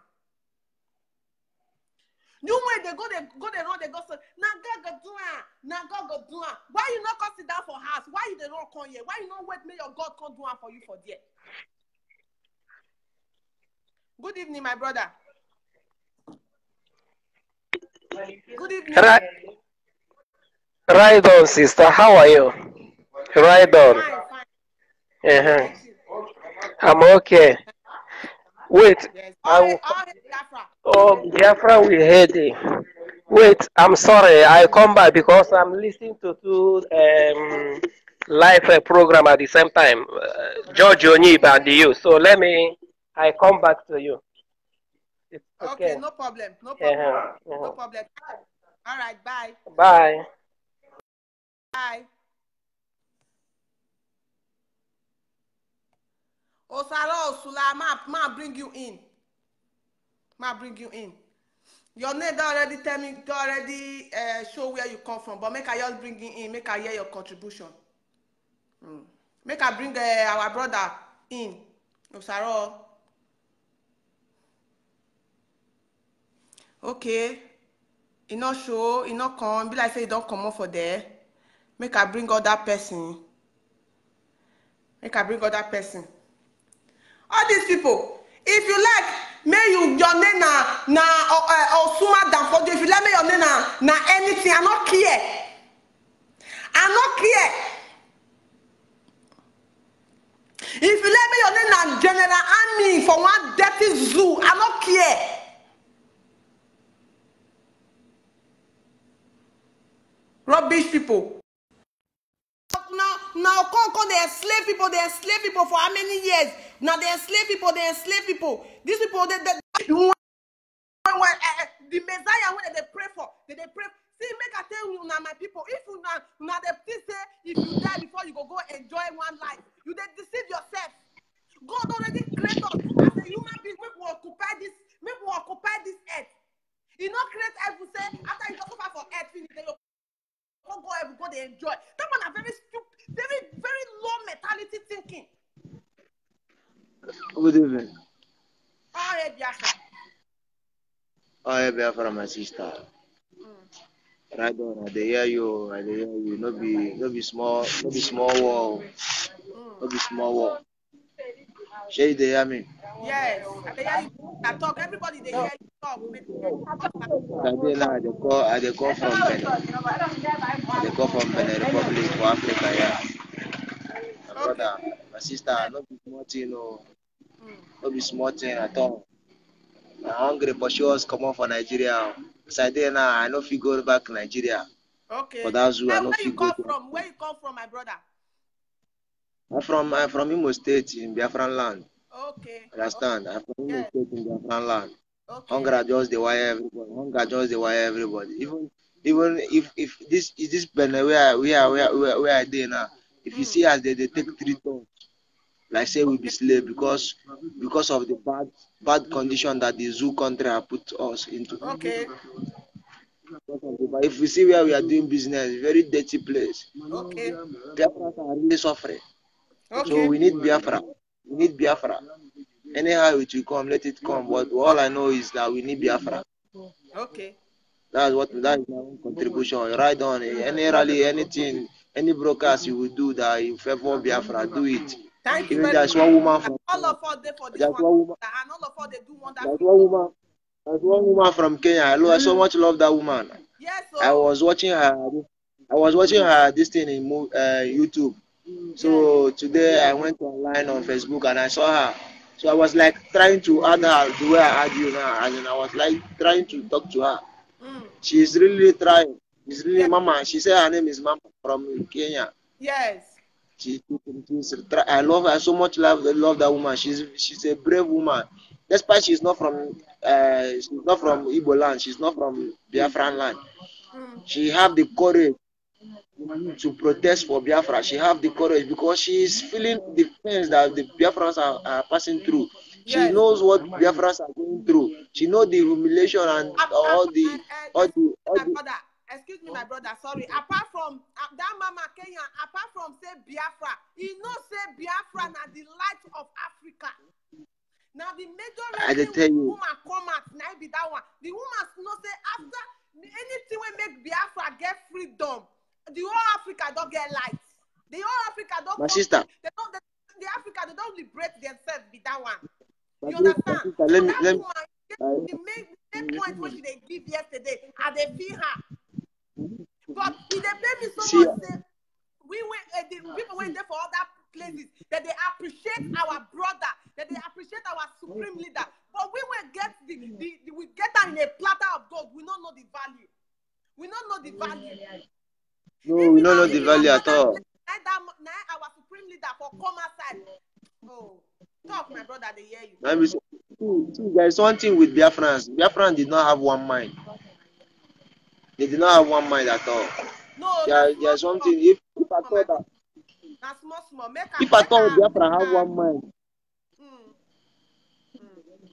Speaker 1: New way they go, they run, they go say, now God go do it, now God go do it. Why you not come sit down for house? Why you they not come here? Why you not wait make your God come do it for you for there? Good evening, my brother. Good evening.
Speaker 2: Right on, sister. How are you? Right on.
Speaker 1: Fine.
Speaker 2: I'm okay. Wait.
Speaker 1: Yes.
Speaker 2: Biafra, we heard it. Wait, I'm sorry. I come back because I'm listening to two live program at the same time. George Onib and you. So I come back to you.
Speaker 1: It's okay. No problem. No problem. All right. Bye.
Speaker 2: Bye.
Speaker 1: Bye. Osaro Osula, ma bring you in. Your name don't already tell me, don't already show where you come from, but make I just bring you in, make I hear your contribution. Make I bring our brother in. Osaro. Okay. He not show, he not come. Be like say he don't come up for there. Make I bring other person. All these people, if you like, may your name na Osuma Danfodio. If you like, may your name na anything. I not care. If you let me your name na General Army for one dirty zoo, I not care. Rubbish people. Now, they enslave people for how many years? Now they enslave people. These people, the Messiah when they pray for, they pray. See, make I tell you now, my people, if you now they say if you die before you go enjoy one life, you they deceive yourself. God already created us as a human being. Make we occupy this earth. He not create earth. We say after you just suffer for earth, finish then you go earth, go they enjoy. That one are very stupid, very very low mentality thinking.
Speaker 3: Good evening.
Speaker 1: Oh,
Speaker 3: Biafra, my sister. Right on, I hear you. No be small war. No be small war. Shey they hear me?
Speaker 1: Yes, I hear you. I talk. Everybody they hear you talk.
Speaker 3: I dey call from Benin. Republic for Africa, yeah. My brother, my sister, no be small thing, no. No be small thing at all. I'm hungry, but she was coming for Nigeria. So I did now. I know if you go back to Nigeria.
Speaker 1: Okay.
Speaker 3: But that's who I know
Speaker 1: where
Speaker 3: if
Speaker 1: you
Speaker 3: you
Speaker 1: come
Speaker 3: go
Speaker 1: from? Where you come from, my brother?
Speaker 3: I'm from Imo State in Biafran land.
Speaker 1: Okay.
Speaker 3: Understand? I'm from Imo State in Biafran land.
Speaker 1: Okay.
Speaker 3: Hunger just the wire everybody. Even if this Benin where I dey now, if you see as they take 3 tons, like say we be slave because of the bad condition that the zoo country have put us into.
Speaker 1: Okay.
Speaker 3: But if we see where we are doing business, very dirty place.
Speaker 1: Okay.
Speaker 3: Biafrans are really suffering.
Speaker 1: Okay.
Speaker 3: So we need Biafra. Anyhow it will come, let it come. But all I know is that we need Biafra.
Speaker 1: Okay.
Speaker 3: That is my own contribution. Right on. Any rally, anything, any broadcast you will do that you favor Biafra, do it.
Speaker 1: Thank you
Speaker 3: Even
Speaker 1: very
Speaker 3: there's one woman from
Speaker 1: all of us there for this
Speaker 3: there's
Speaker 1: one,
Speaker 3: woman.
Speaker 1: and all of us they do
Speaker 3: There's
Speaker 1: wonderful.
Speaker 3: one woman from Kenya. I so much love that woman.
Speaker 1: Yes, so
Speaker 3: I was watching her this thing in YouTube. So today I went online on Facebook and I saw her. So I was like trying to add her the way I add you now, and then I was like trying to talk to her. She's really trying. She's really Mama. She said her name is Mama from Kenya.
Speaker 1: Yes.
Speaker 3: I love her so much. Love that woman. She's a brave woman. Despite she's not from Igbo land. She's not from Biafran land. She have the courage to protest for Biafra. She have the courage because she is feeling the pains that the Biafrans are passing through. She knows what Biafrans are going through. She knows the humiliation and all the
Speaker 1: brother, excuse me, my brother, sorry. Apart from that Mama Kenya, apart from say Biafra, he knows say Biafra na the light of Africa. Now the major reason woman come out, now be that one. The woman know say after anything we make Biafra get freedom, the whole Africa don't get light. The whole Africa don't.
Speaker 3: My sister.
Speaker 1: The Africa they don't liberate themselves. Be that one. You understand?
Speaker 3: Sister, let me.
Speaker 1: The main point what they give yesterday, and they feel her. But if they pay me so much, say, we went. The people went there for other places that they appreciate our brother, that they appreciate our supreme leader. But we will get we get her in a platter of gold. We don't know the value. We don't know the value.
Speaker 3: No, we don't know the value at all.
Speaker 1: Now our supreme leader for commerce side. Oh, talk, my brother, they hear you.
Speaker 3: See, there is one thing with Biafrans. Biafrans did not have one mind. They did not have one mind at all.
Speaker 1: No,
Speaker 3: there's something. If I thought that,
Speaker 1: that's small.
Speaker 3: If I thought Biafra have one mind,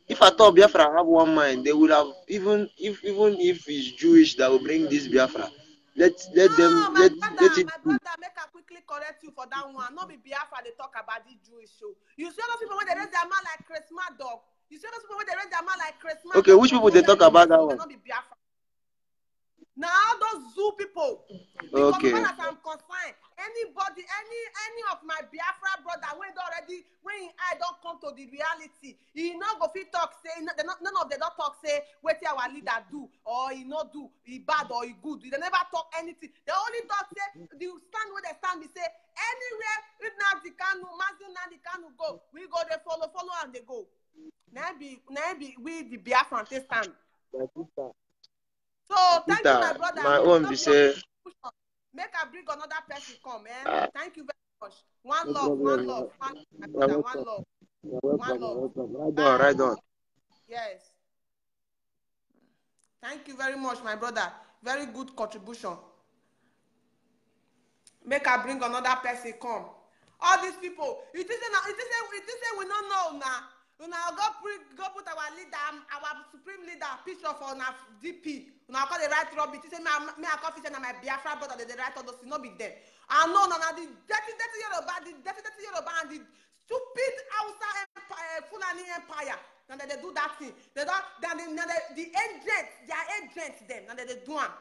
Speaker 3: if I thought Biafra have one mind, they would have even if it's Jewish that will bring this Biafra. Let it.
Speaker 1: My brother, make I quickly correct you for that one. Not be Biafra they talk about this Jewish show. You see those people when they raise their man like Christmas dog. You see those people when they raise their man like Christmas.
Speaker 3: Okay, which people they talk about that one?
Speaker 1: Not be Biafra. Now those zoo people. Because as far as I'm concerned, anybody, any of my Biafra brother when I don't come to the reality, he not go fit talk say none of them don't talk say what our leader do or he not do, he bad or he good. They never talk anything. They only talk say the stand where they stand. We say anywhere if Nnamdi Kanu, Mazi Nnamdi Kanu go, we go they follow and they go. Now be we the Biafra they stand. So thank you, my brother.
Speaker 3: My own be say.
Speaker 1: Make I bring another person come, eh? Thank you very much. One love. One love.
Speaker 3: Right on.
Speaker 1: Yes. Thank you very much, my brother. Very good contribution. Make I bring another person come. All these people, it is we don't know now. Now go put our leader, our supreme leader, picture for our DP. Now call the right rubbish. Say me I come say na my Biafra brother they write all those things, not be them. And no, the dirty Yoruba and the stupid Hausa empire, Fulani empire. Now they do that thing. They don't. The agents, their agents them. Now they do them.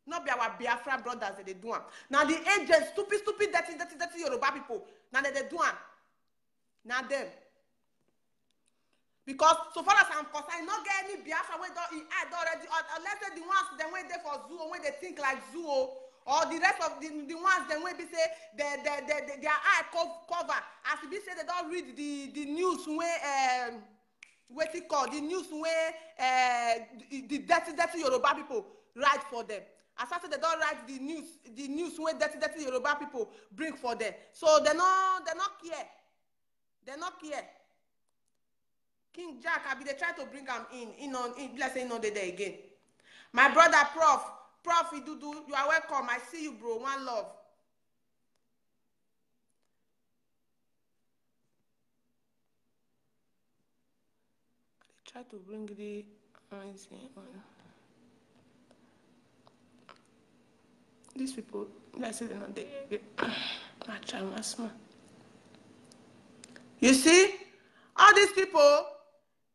Speaker 1: Not be our Biafra brothers that they do them. Now the agents, stupid, dirty Yoruba people. Now they do them. Now them. Because so far as I'm concerned, not get any Biafra where don't add already, unless the ones that went there for zoo, when they think like zoo, or the rest of the ones that when they say their eye cover, as we say they don't read the news where what it called the news where the dirty Yoruba people write for them. As I said, they don't write the news where dirty Yoruba people bring for them. So they're not care. They're not care. King Jack, I be they try to bring him in let's say no day there again. My brother Prof Idudu, you are welcome. I see you, bro. One love. I try to bring the these people, let's say they're not there again. I try my small. You see, all these people.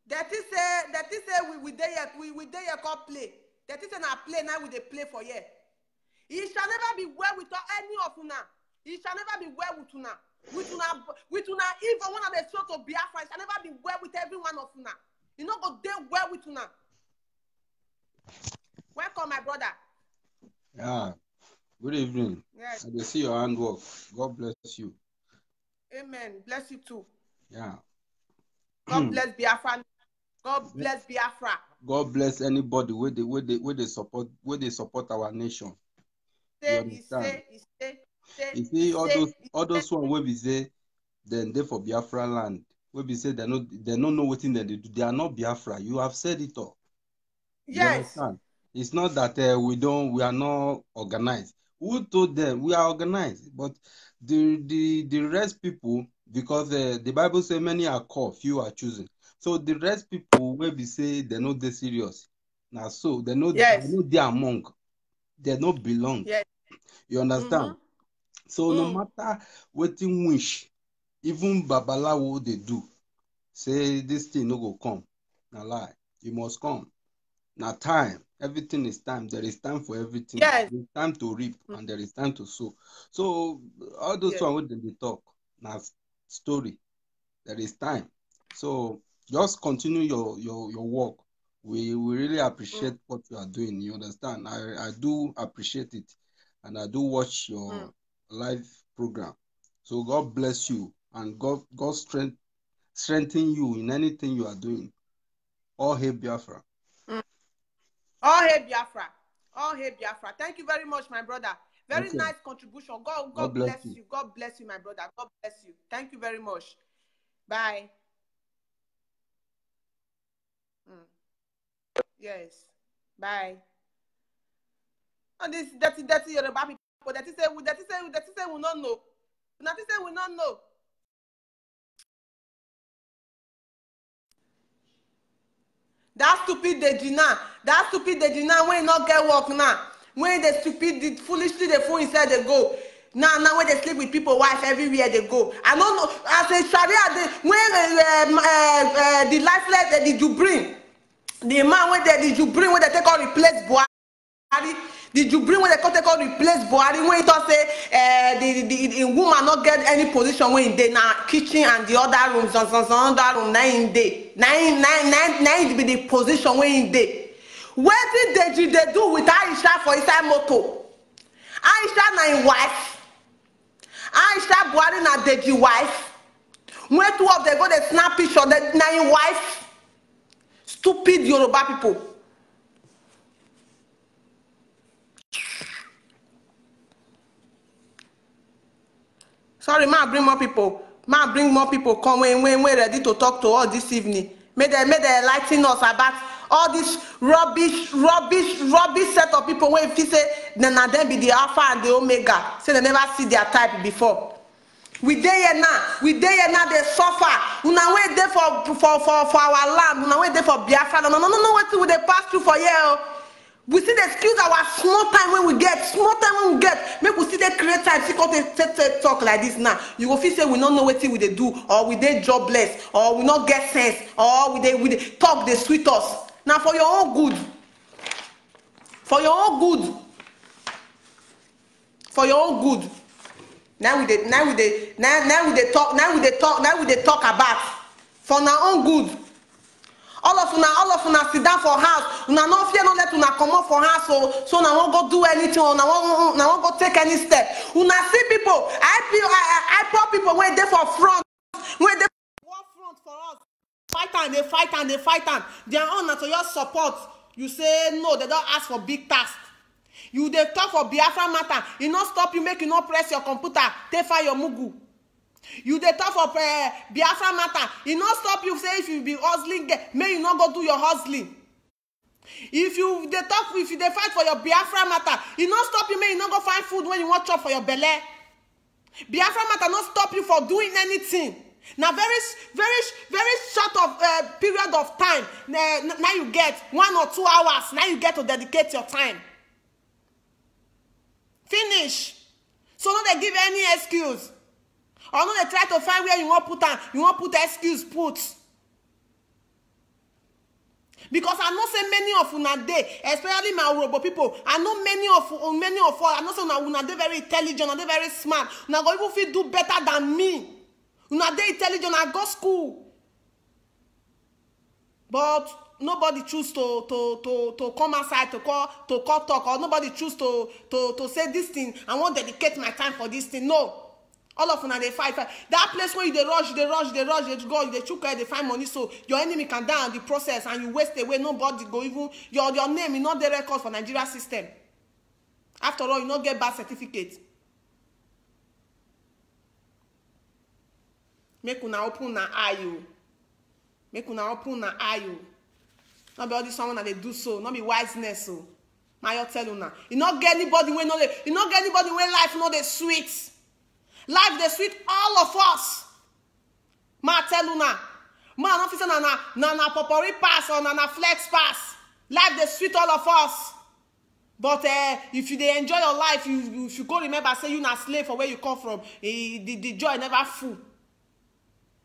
Speaker 1: That is say we there come play. That is na play now we dey play for here. It shall never be well with any of una. It shall never be well with una. With una even one of the sort of Biafra. It shall never be well with every one of una. You know go dey well with una. Welcome, my brother.
Speaker 4: Yeah. Good evening.
Speaker 1: Yes.
Speaker 4: I can see your handwork. God bless you.
Speaker 1: Amen. Bless you too.
Speaker 4: Yeah.
Speaker 1: God bless Biafra. God bless Biafra.
Speaker 4: God bless anybody where they support our nation.
Speaker 1: You
Speaker 4: see all those one where we say then they for Biafra land. Where we say they don't know what thing they do. They are not Biafra. You have said it all.
Speaker 1: Yes.
Speaker 4: It's not that we are not organized. Who told them we are organized? But the rest people, because the Bible says many are called, few are chosen. So the rest people will be say they know they serious. Now so they know
Speaker 1: Yes.
Speaker 4: they among. They don't belong.
Speaker 1: Yes.
Speaker 4: You understand? So no matter what you wish, even Babalawo they do, say this thing no go come. Now lie. You must come. Now time. Everything is time. There is time for everything.
Speaker 1: Yes.
Speaker 4: There is time to reap and there is time to sow. So all those one when they talk, now story. There is time. So just continue your work. We really appreciate what you are doing. You understand? I do appreciate it. And I do watch your live program. So God bless you and God strengthen you in anything you are doing. All hail Biafra.
Speaker 1: All hail Biafra. All hail Biafra. Thank you very much, my brother. Very nice contribution. God bless you. God bless you, my brother. God bless you. Thank you very much. Bye. Yes. Bye. And this dirty Yoruba people, that is say we not know. That is say we not know. That stupid Deji now, when not get work now, when they stupid, foolishly they fool inside they go. Now when they sleep with people, wife everywhere they go. I don't know. As a Sharia, when the lifeless that did you bring, the man when did you bring when they take on replace Buhari? Did you bring when they take on replace Buhari? When it say the woman not get any position when they now kitchen and the other rooms, other room 9 day, 9 be the position when they. What did they do with Aisha for inside moto? Aisha na him wife. Aisha Buhari na Deji wife. When two of them go they snap picture, that na him wife. Stupid Yoruba people. Sorry, ma bring more people. Ma bring more people come when we're ready to talk to us this evening. May they enlighten us about all this rubbish set of people when if you say then be the Alpha and the Omega. Say they never see their type before. We there now, they suffer. We now wait there for our land. We now wait there for Biafra. No, what we they pass through for years. We see the excuse our small time when we get, make we see the create time, see come to talk like this now. You go feel say we don't know what we they do, or we they jobless, or we not get sense, or we they talk they sweet us. Now for your own good. For your own good. For your own good. Now we they talk about for our own good. All of una sit down for house. Una no fear no let una come up for house so na won't go do anything or na won't go take any step. Una see people. I poor people when they for front. When they war front for us. Fight and their own to your support. You say no, they don't ask for big task. You they talk for Biafra matter. It not stop you, make you not press your computer, take fire your mugu. You dey talk for Biafra matter. It not stop you say if you be hustling, may you not go do your hustling. If you dey fight for your Biafra matter, it not stop you, may you not go find food when you want chop for your belly. Biafra matter not stop you for doing anything. Now very short of period of time. Now you get 1 or 2 hours. Now you get to dedicate your time. Finish. So no they give any excuse. Or no they try to find where you want put excuse put. Because I know say many of una dey, especially my Urobo people. I know many of us. I know say una dey very intelligent, una dey very smart. Una go even fit do better than me. Una dey intelligent, I go school. But nobody choose to come outside to call talk, or nobody choose to say this thing. I won't dedicate my time for this thing. No. All of them they fight. That place where you they rush, they go, they choke, they find money so your enemy can die on the process and you waste away. Nobody go even your name is not the record for Nigeria system. After all, you not get birth certificate. Make una open na eye you. Make una open na eye you. Not be all this someone that they do so. Not be wiseness so. My tell you now. You not get anybody when life not the sweet. Life the sweet all of us. Ma tell you now. Man, officer na popori pass or na flex pass. Life dey sweet all of us. But if you dey enjoy your life, you should go remember say you na slave for where you come from. The joy never full.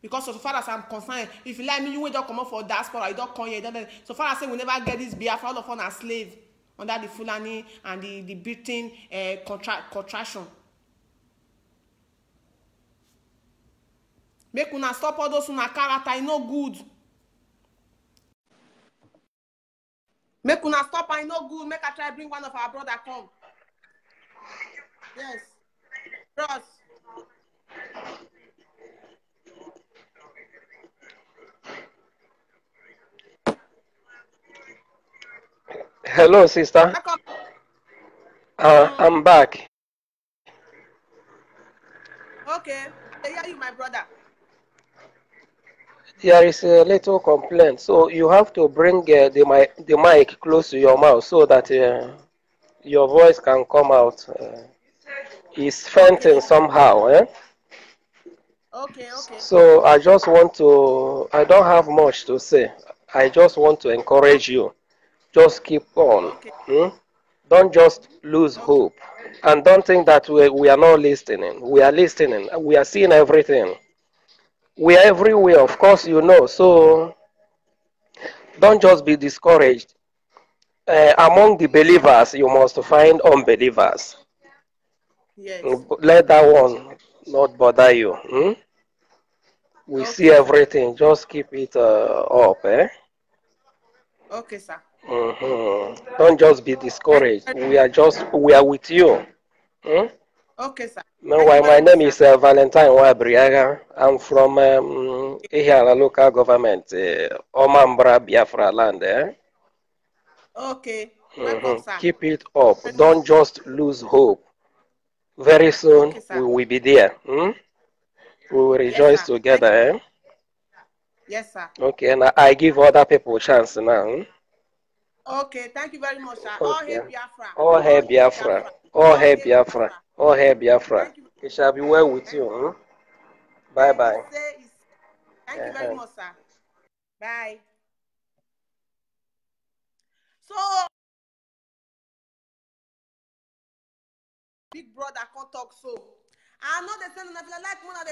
Speaker 1: Because so far as I'm concerned, if you like me, you will just come up for diaspora, you don't come here. So far as say we never get this Biafra, all of us are slave under the Fulani and the Britain contraction. Make una stop all those una character, e no good. Make una stop, I no good. Make I try bring one of our brother come. Yes. Bros.
Speaker 2: Hello, sister. I'm back.
Speaker 1: Okay. I hear you, my brother.
Speaker 2: There is a little complaint, so you have to bring the mic close to your mouth so that your voice can come out. It's fainting somehow, eh?
Speaker 1: Okay.
Speaker 2: So I don't have much to say. I just want to encourage you. Just keep on.
Speaker 1: Okay.
Speaker 2: Don't just lose hope. And don't think that we are not listening. We are listening. We are seeing everything. We are everywhere, of course, you know. So don't just be discouraged. Among the believers, you must find unbelievers.
Speaker 1: Yes.
Speaker 2: Let that one not bother you. We see everything. Just keep it up, eh?
Speaker 1: Okay, sir.
Speaker 2: Don't just be discouraged. We are with you.
Speaker 1: Okay, sir.
Speaker 2: Meanwhile, my name is Valentine Wabriaga. I'm from Ihiala local government, Omambra, Biafra land.
Speaker 1: Okay. Welcome, sir.
Speaker 2: Keep it up. Don't just lose hope. Very soon, we will be there. We will rejoice together.
Speaker 1: Yes, sir.
Speaker 2: Okay, and I give other people a chance now.
Speaker 1: Okay, thank you very much, sir.
Speaker 2: Okay.
Speaker 1: All hail Biafra.
Speaker 2: All hail Biafra. All hail Biafra. All hail Biafra. It shall be well with you. Bye-bye.
Speaker 1: Thank you very much, sir. Bye. So, big brother can't talk so. I know they say nothing like one of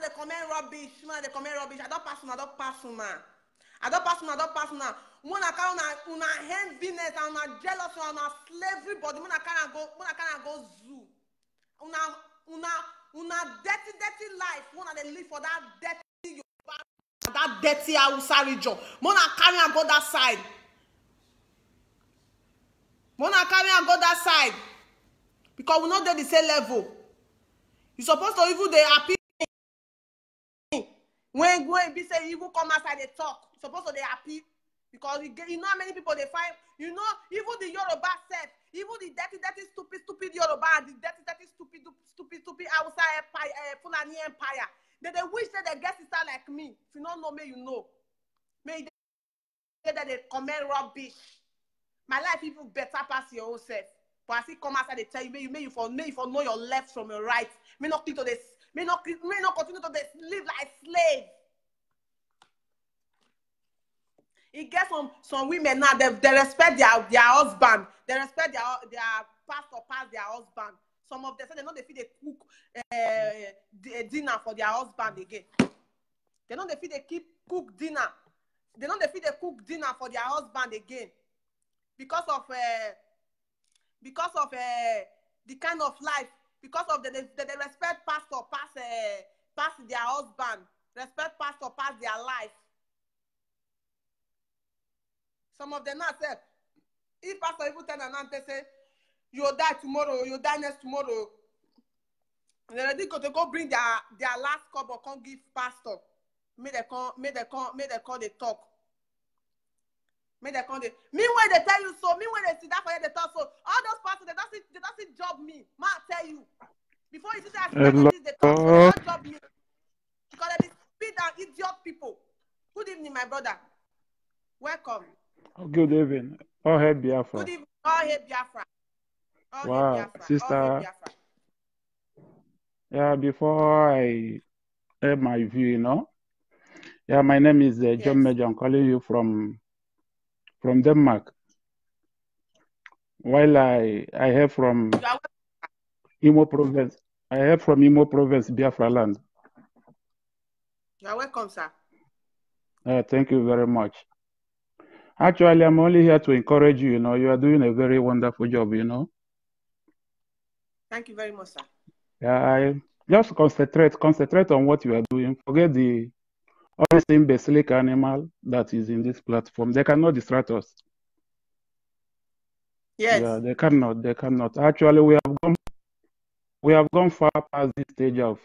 Speaker 1: the comment rubbish. I don't pass man. I don't pass now. When I can't una enviness and una jealous and una slavery body, when I can't go zoo. Una dirty life. When I live for that dirty Hausa region. When I carry and go that side. Because we not there the same level. You supposed to even they happy when be say even come outside they talk. You supposed to they happy because you know how many people they find. You know even the Yoruba set, even the dirty stupid Yoruba and the dirty stupid Hausa empire, Fulani empire. They wish that they get sister like me. If you don't know me, you know. May they comment rubbish. My life even better pass your own self. But I see come outside they tell you, may you for know your left from your right. May not continue to live like slave. It gets some women now, they respect their husband. They respect their pastor past their husband. Some of them say they know they feel they cook dinner for their husband again. They know they feel they cook dinner. They know they feel they cook dinner for their husband again. Because of the kind of life, because of they respect pastor past their husband, respect pastor past their life. Some of them now say, if pastor even tell them they say, you'll die tomorrow, you'll die next tomorrow. They're ready to go bring their last cup or come give pastor. May they call they talk. Meanwhile, they tell you so. Meanwhile, they sit down for you, they talk so. All those pastors, they don't job me. Ma, tell you. Before you sit down, they talk so. They don't job me. Because they speed and idiot people. Good evening, my brother. Welcome.
Speaker 5: Good evening. All hail Biafra.
Speaker 1: Good evening. All hail Biafra.
Speaker 5: Wow, sister. Yeah, before I add my view, Yeah, my name is John
Speaker 1: Yes.
Speaker 5: Major. I'm calling you from Denmark. While I hail from
Speaker 1: You are
Speaker 5: Imo Province. I hail from Imo Province, Biafra land.
Speaker 1: You are welcome, sir.
Speaker 5: Thank you very much. Actually, I'm only here to encourage you. You know, you are doing a very wonderful job. You know.
Speaker 1: Thank you very much, sir.
Speaker 5: Yeah, I just concentrate on what you are doing. Forget the all this imbecilic animal that is in this platform. They cannot distract us.
Speaker 1: Yes.
Speaker 5: Yeah, they cannot. Actually, we have gone far past this stage of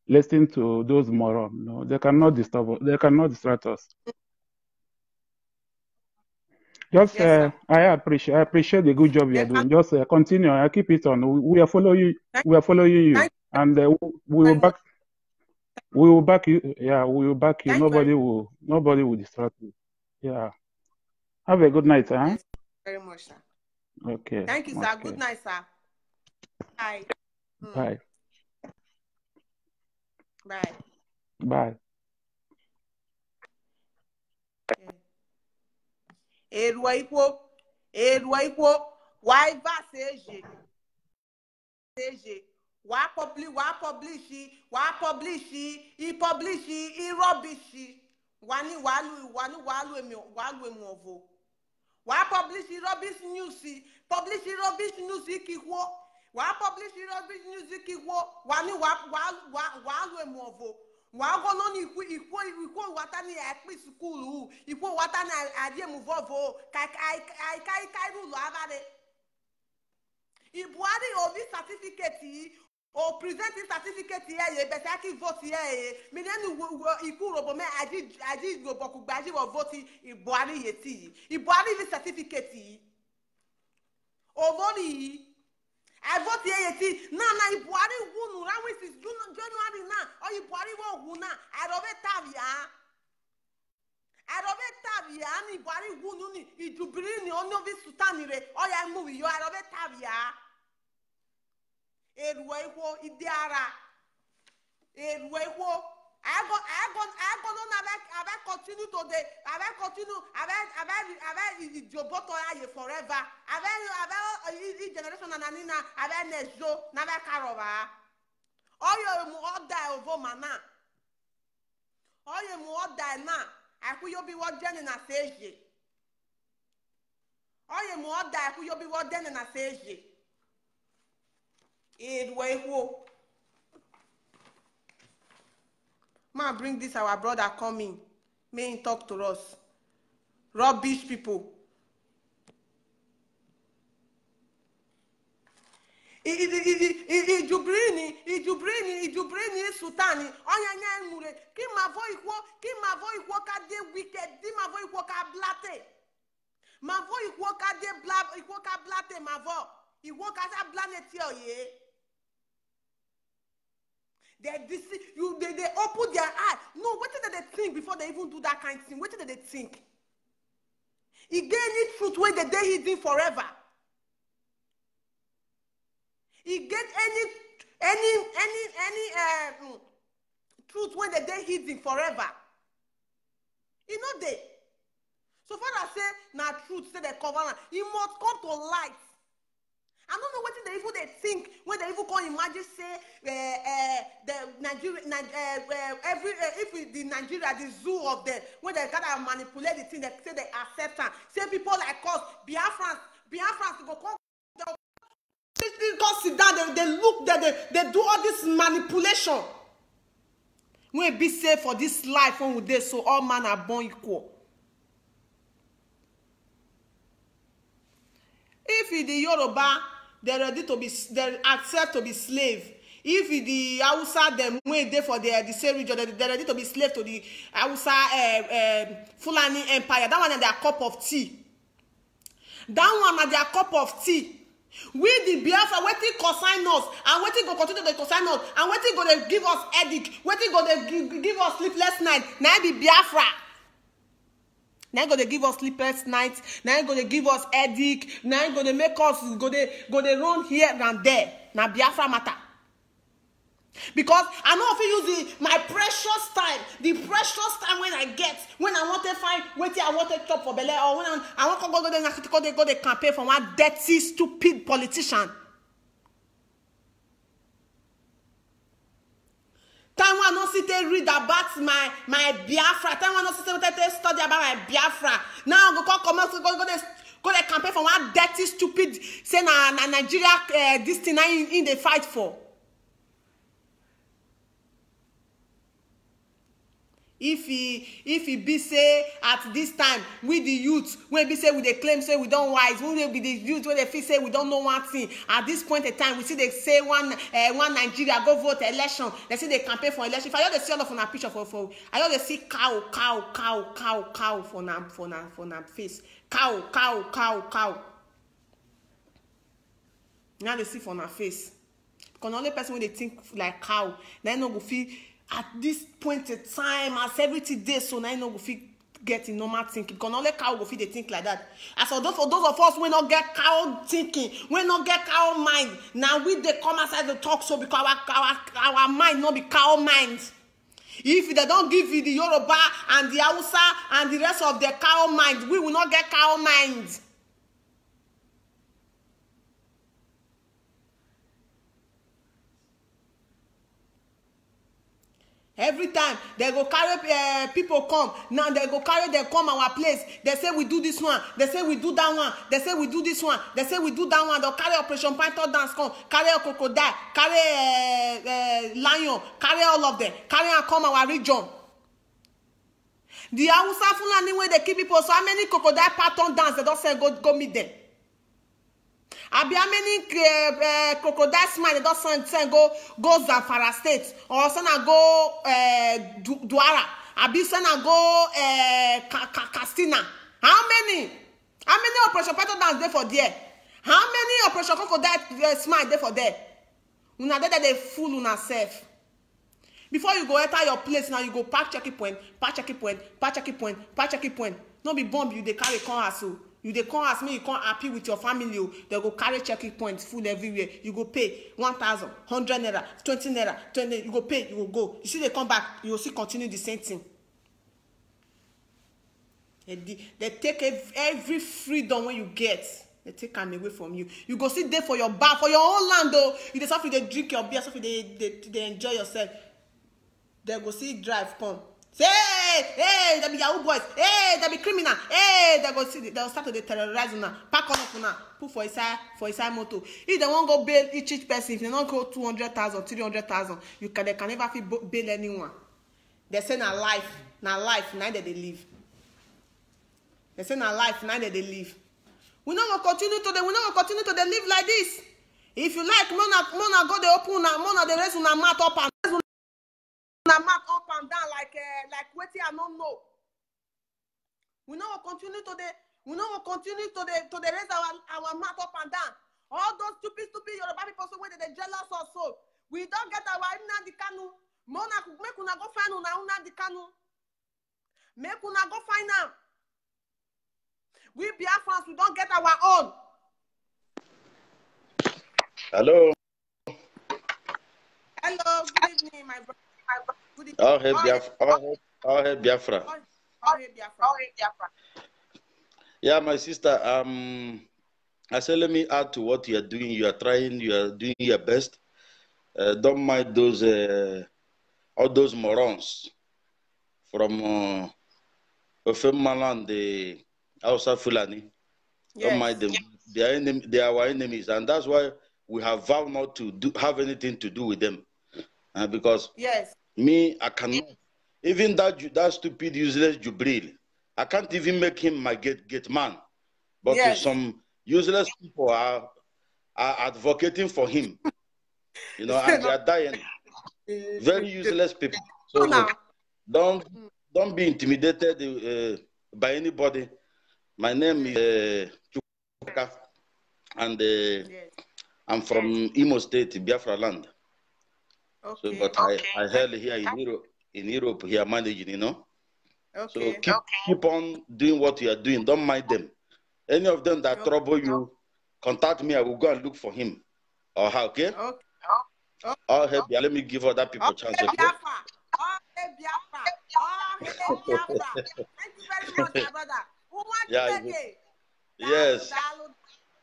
Speaker 5: listening to those morons. No, they cannot disturb us. They cannot distract us. Just
Speaker 1: Yes,
Speaker 5: I appreciate the good job you are doing. Just continue. I keep it on. We are following you, and we will back you. Yeah, we will back you. Nobody will distract you. Yeah. Have a good night, huh?
Speaker 1: Yes, very much, sir.
Speaker 5: Okay.
Speaker 1: Thank you, sir.
Speaker 5: Okay.
Speaker 1: Good night, sir. Bye.
Speaker 5: Bye.
Speaker 1: Bye.
Speaker 5: Bye.
Speaker 1: Erwaikwo, why seje? Why publish, he rubbish. Wani walu emo. Why publish rubbish news? Publish rubbish news ikwo. Why publish rubbish news ikwo? Wani walu emo. Why go no ikwo watani ekpi school. Ikwo watani adie muvovo. Kai rule avare. Ibuari obi certificate or presenting certificate here, but I can vote here. Me then iku robo me aji robo kugbaji wo vote Ibuari yeti. Ibuari the certificate. Ovori I vote here yeti. Na Ibuari wunu ran which is January na. Or Ibuari wo wuna. I robe tavia ni Ibuari wunu ni ijubiri ni onyo vi sultani re. Oya movie yo I robe tavia. Erwaikwo idiara. Erwaikwo. I go no na continue to the I joboto ya forever. I generation na nina nejo na karoba. Oyo mu oda ovo mana. Oyo mu oda na. Akuyo bi wo jeni na seje. Oyo mu oda akuyo bi wo jeni na seje. Man, bring this our brother coming. May he talk to us. Rubbish people. Ijubrini sultani. Onya mure. Ki ma vo ikwo ka de wicked. Di ma vo ikwo ka blate. Ma vo ikwo ka de blate ma vo. Ikwo ka sa blate ye. They open their eye. No, what did they think before they even do that kind of thing? What did they think? He gave any truth where they hidden forever. He get any truth when they hidden forever. You know they. So far as say now truth say they cover. He must come to light. I don't know what they think when they even can imagine say the Nigeria if the Nigeria the zoo of them when they gotta manipulate the thing they say they accept them. Say people like us Biafrans to go come sit down they look they do all this manipulation. When be safe for this life when we dey so all men are born equal. If the Yoruba they accept to be slave. If the Hausa them when they for the same region, they're ready to be slave to the Hausa Fulani Empire. That one is their cup of tea. That one is their cup of tea. We the Biafra waiting consign us and waiting go continue to consign us and waiting go they give us headache. Waiting go they give us sleepless night. Now be Biafra. Now go they give us sleepless nights. Now go they give us headache. Now go they make us go they run here and there. Now Biafra matter. Because I know if you use my precious time, the precious time when I get, when I want to find what I want to chop for belly, or when I want to go the campaign for one dirty, stupid politician. Time when I don't sit and read about my Biafra. Time when I don't sit and study about my Biafra. Now go the campaign for one dirty, stupid, say Nigeria this thing in the fight for. If he be say at this time with the youth, when be say we they claim say we don't wise, we will be the youth when they feel say we don't know one thing. At this point in time, we see they say one Nigeria go vote election. They say they campaign for election. If I hear they see all of on a picture for I hear they see cow for na face. Cow. Now they see for na face. Because the only person when they think like cow, they no go feel. At this point in time, as everything day, so now you know go fit get in normal thinking. Because only cow go fit they think like that. As for those of us we not get cow thinking, we not get cow mind. Now we they come outside to talk so because our mind not be cow mind. If they don't give you the Yoruba and the Hausa and the rest of the cow mind, we will not get cow mind. Every time they go carry people come, now they go carry them come our place. They say we do this one, they say we do that one, they say we do this one, they say we do that one. They'll carry Operation Python dance come, carry a crocodile, carry lion, carry all of them, carry and come our region. The Hausa Fulani when they keep people, so how many crocodile Python dance they don't say go meet them? I be how many crocodile smile they don't send go Zamfara State or send go Duara. I be send go Castina. How many Operation Python dance there for there? How many Operation Crocodile smile there for there? Una there they fool una self. Before you go enter your place now, you go park checking point. No be bomb you they carry con hassle. You they come ask me, you can't happy with your family. They go carry checking points full everywhere. You go pay 1,000, 100 naira, 20 naira, 20. You go pay, you will go. You see they come back, you will see continue the same thing. They take every freedom when you get. They take them away from you. You go sit there for your bar, for your own land though. You just have to drink your beer, so they enjoy yourself. They go see drive come. Say, hey, they be Yahoo boys. Hey, they be criminal. Hey, they'll start to terrorize you now. Pack on up now. Put for inside motor. If they won't go bail each person, if they don't go 200,000, 300,000, they can never bail anyone. They say na life, now that they live. They say na life, now that they live. We not gonna continue to live like this. If you like, mona go the open now, mona the rest una mat up and down like wetin I don't know. We know we continue to raise our mouth up and down. All those stupid Yoruba people so when they jealous or so. We don't get our Nnamdi Kanu. Make una go find una Nnamdi Kanu. Make una go find am. We Biafrans, we don't get our own.
Speaker 6: Hello.
Speaker 1: Hello, good evening, my brother.
Speaker 6: All hail Biafra. Yeah, my sister. I said, let me add to what you are doing. You are trying. You are doing your best. Don't mind those all those morons from Ofemaland, the Hausa Fulani. Yes. Don't mind them. They are our enemies, and that's why we have vowed not to have anything to do with them. Because yes. Me, I cannot. Even that stupid, useless Jubril, I can't even make him my gate man. But yes. Some useless people are advocating for him. You know, and they are dying. Very useless people. So don't be intimidated by anybody. My name is Chukwuka, and yes. I'm from Imo State, Biafra land. Okay. So, but I heard here in Europe, he are managing, you know. Okay. So keep on doing what you are doing. Don't mind them. Any of them that trouble you, contact me. I will go and look for him or her. Okay. All hail Biafra. Let me give other people a chance. Okay?
Speaker 1: All hail Biafra. All hail Biafra. Thank you very much, my brother. Who wants
Speaker 6: Yeah,
Speaker 1: to take
Speaker 6: yes.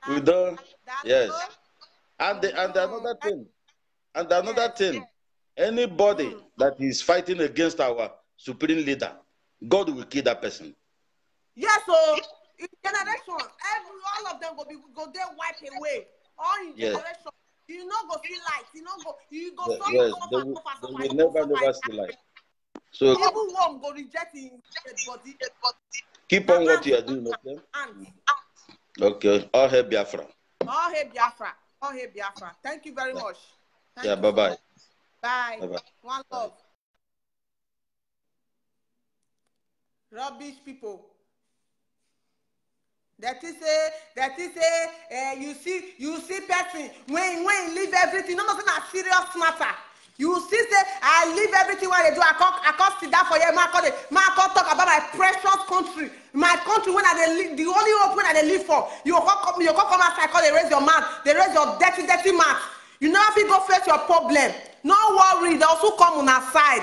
Speaker 6: We don't. Yes. And another thing. And another thing. Anybody that is fighting against our supreme leader, God will kill that person.
Speaker 1: Yes, so in generation, all of them go there wipe away. All in generation. You know go see light. You know go suffer.
Speaker 6: Yes, they will never see light. So
Speaker 1: even one go reject in dead body.
Speaker 6: Keep on what you are doing, okay? Okay. All hail Biafra.
Speaker 1: All hail Biafra. All hail Biafra. Thank you very much.
Speaker 6: Yeah, bye-bye.
Speaker 1: Bye. One love. Rubbish people. That is you see person when leave everything. No, nothing a serious matter. You see say I leave everything what they do. I can't sit down for you. I can't talk about my precious country. My country when I live, the only hope when I live for. You can't come outside. They raise your mouth. They raise your dirty mouth. You never be go face your problem. No worry. They also come on our side.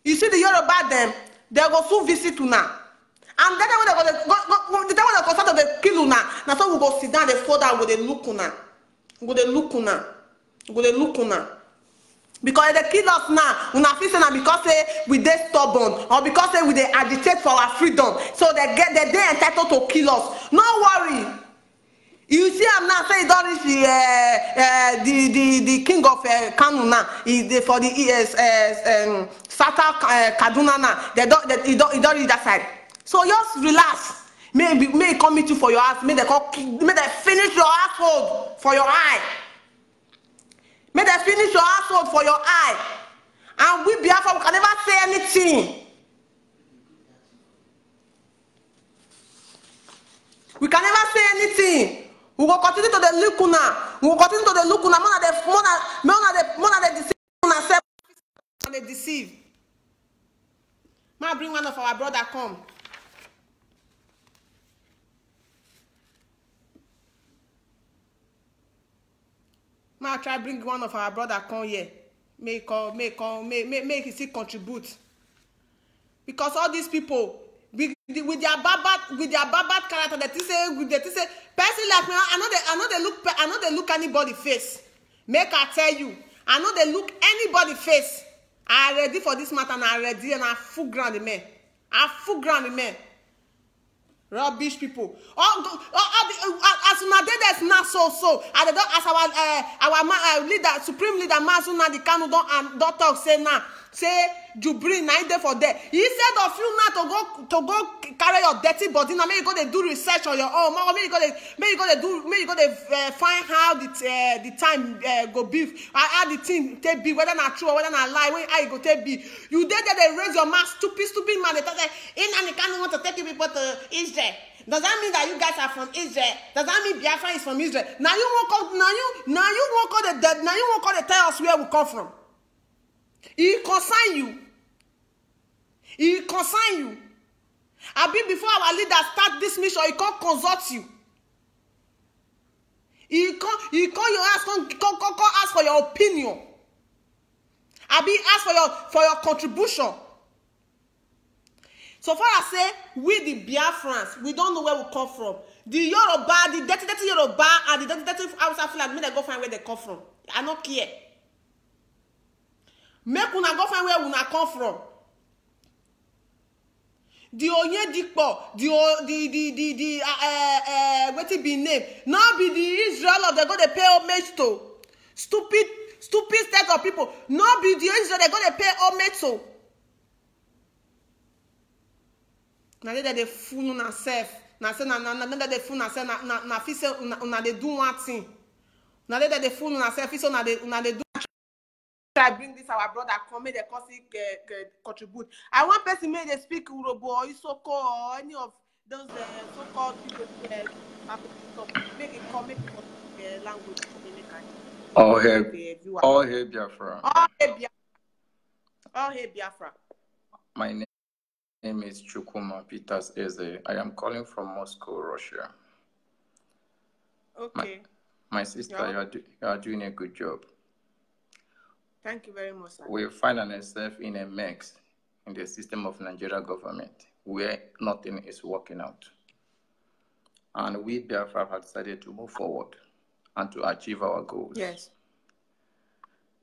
Speaker 1: You see the Yoruba them. They go soon visit you now. And then when they go start to kill una, now so we go sit down, they fall down with the look una. Because they kill us now, una feel say na because we dey stubborn or because we dey agitate for our freedom. So they entitled to kill us. No worry. You see, I'm now saying don't reach the king of Kanu now. For the Sata Kaduna now. He don't reach that side. So just relax. May come meet you for your house. May they finish your household for your eye. May they finish your household for your eye. And we Biafra, we can never say anything. We can never say anything. We will continue to the Lukuna. We will continue to the Lukuna. More than they deceive. They deceive. May I bring one of our brother come. May I try bring one of our brother come here. Make he still contribute. Because all these people with their bad character, that is say person like me, I know they look anybody face. Make I tell you, I know they look anybody face. I ready for this matter and I ready and I full ground man. Rubbish people. As una that's not so. And as our leader, supreme leader, Masuna the Kanu don't talk say now. Say Jubri 9 for there. He said of you now to go carry your dirty body. Now maybe you go to do research on your own. Maybe you go to find how the time go beef. How the thing take be, whether not true or whether not lie. When I go take be. You did that they raise your mouth, stupid man. They say in and Kanu want to take people to Israel. Does that mean that you guys are from Israel? Does that mean Biafra is from Israel? Now you won't call the tell us where we come from. He consign you. I be before our leader start this mission, he can't consult you. He can't your ass, can't ask for your opinion. I be ask for your contribution. So far I say, we the Biafrans, we don't know where we come from. The Yoruba, the dirty Yoruba, and the dirty Hausa flag, me they go find where they come from. I don't care. Make una go find where una come from. The Onyedikpo, what it be name? Now be the Israel they go to pay homage to. Stupid set of people. Now be the Israel they go to pay homage to. Now they fool una self. Now say na they fool una self. Na fi say una they do one thing. Now they fool una self. So una they do. I bring this our brother come make the contribute. I want person make they speak Urobo or Isoko or any of those so-called people make it come make language
Speaker 7: all hail Biafra.
Speaker 1: All hail Biafra.
Speaker 7: My name is Chukuma Peters Eze. I am calling from Moscow, Russia.
Speaker 1: Okay.
Speaker 7: My sister, you are doing a good job.
Speaker 1: Thank you very much, sir.
Speaker 7: We find ourselves in a mix in the system of Nigeria government where nothing is working out. And we, Biafra, have decided to move forward and to achieve our goals.
Speaker 1: Yes.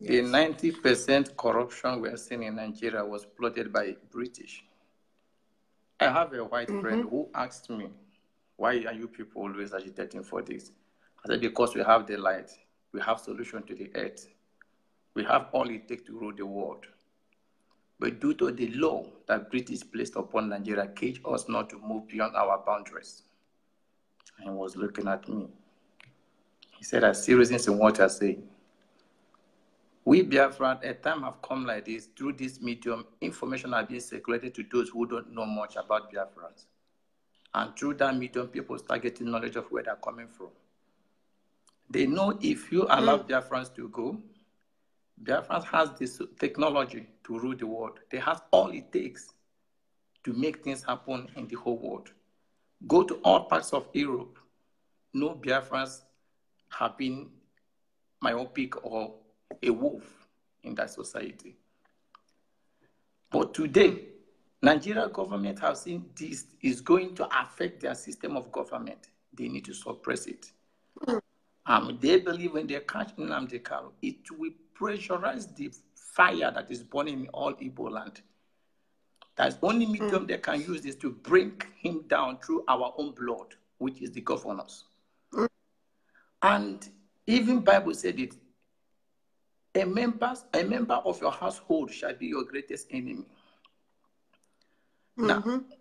Speaker 7: The 90% corruption we are seeing in Nigeria was plotted by British. I have a white friend who asked me, why are you people always agitating for this? I said, because we have the light, we have solution to the earth. We have all it takes to rule the world. But due to the law that British placed upon Nigeria, cage us not to move beyond our boundaries. And he was looking at me. He said, I see reasons in what I say. We, Biafra, a time have come like this, through this medium, information has been circulated to those who don't know much about Biafrans. And through that medium, people start getting knowledge of where they're coming from. They know if you allow Biafrans to go, Biafrans has this technology to rule the world. They have all it takes to make things happen in the whole world. Go to all parts of Europe. No Biafrans have been myopic or a wolf in that society. But today, Nigeria government have seen this is going to affect their system of government. They need to suppress it. They believe when they catch Nnamdi Kanu, it will pressurize the fire that is burning in all Igbo land. That's the only medium they can use is to bring him down through our own blood, which is the governors. And even Bible said it, a member of your household shall be your greatest enemy.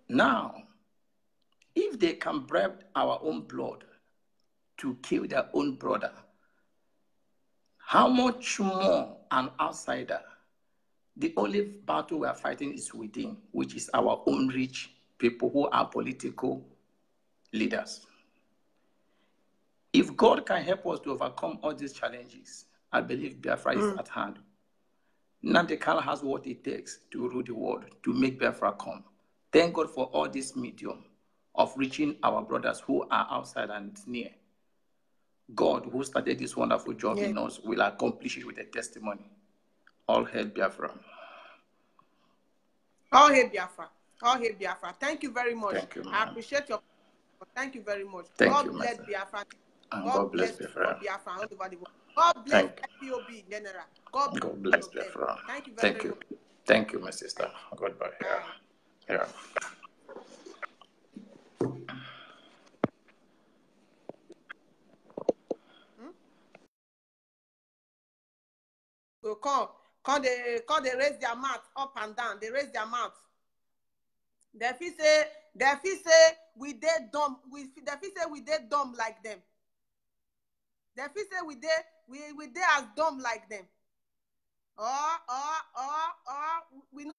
Speaker 7: Now, if they can bribe our own blood to kill their own brother, how much more an outsider? The only battle we are fighting is within, which is our own rich people who are political leaders. If God can help us to overcome all these challenges, I believe Biafra is at hand. Nnamdi Kanu has what it takes to rule the world, to make Biafra come. Thank God for all this medium of reaching our brothers who are outside and near. God, who started this wonderful job in us, will accomplish it with a testimony. All hail Biafra.
Speaker 1: All hail Biafra. All hail Biafra. Thank you very much.
Speaker 7: Thank you,
Speaker 1: I appreciate your. Thank you very much.
Speaker 7: Thank
Speaker 1: God bless Biafra.
Speaker 7: And God bless Biafra.
Speaker 1: Biafra all over the world. God bless FPOB in general.
Speaker 7: God bless Biafra.
Speaker 1: Thank you very much.
Speaker 7: Thank you, my sister. Goodbye. Yeah.
Speaker 1: So come they raise their mouth up and down. They raise their mouth. They feel say we did dumb. They feel say we did dumb like them. They feel say we did as dumb like them. We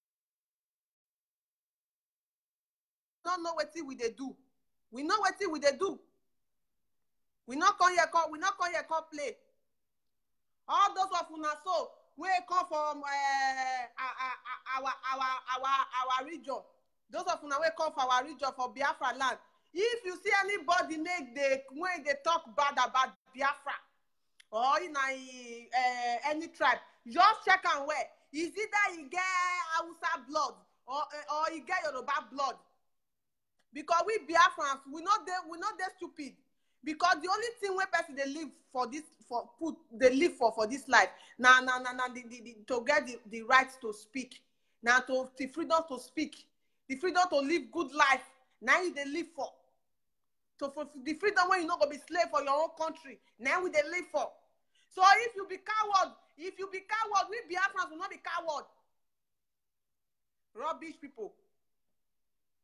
Speaker 1: don't know what we they do. We know what we they do. We not come here play. All those of una so we come from our region. Those of una we come from our region for Biafra land. If you see anybody when they talk bad about Biafra or in any tribe, just check and where. Is either you get Hausa blood or you get Yoruba blood. Because we Biafrans, we not that stupid. Because the only thing when person they live for this life, to get the right to speak, now to the freedom to speak, the freedom to live good life. Now you they live for. So for the freedom when you're not gonna be slave for your own country, now we they live for. So if you be coward, we Biafrans will not be coward. Rubbish people.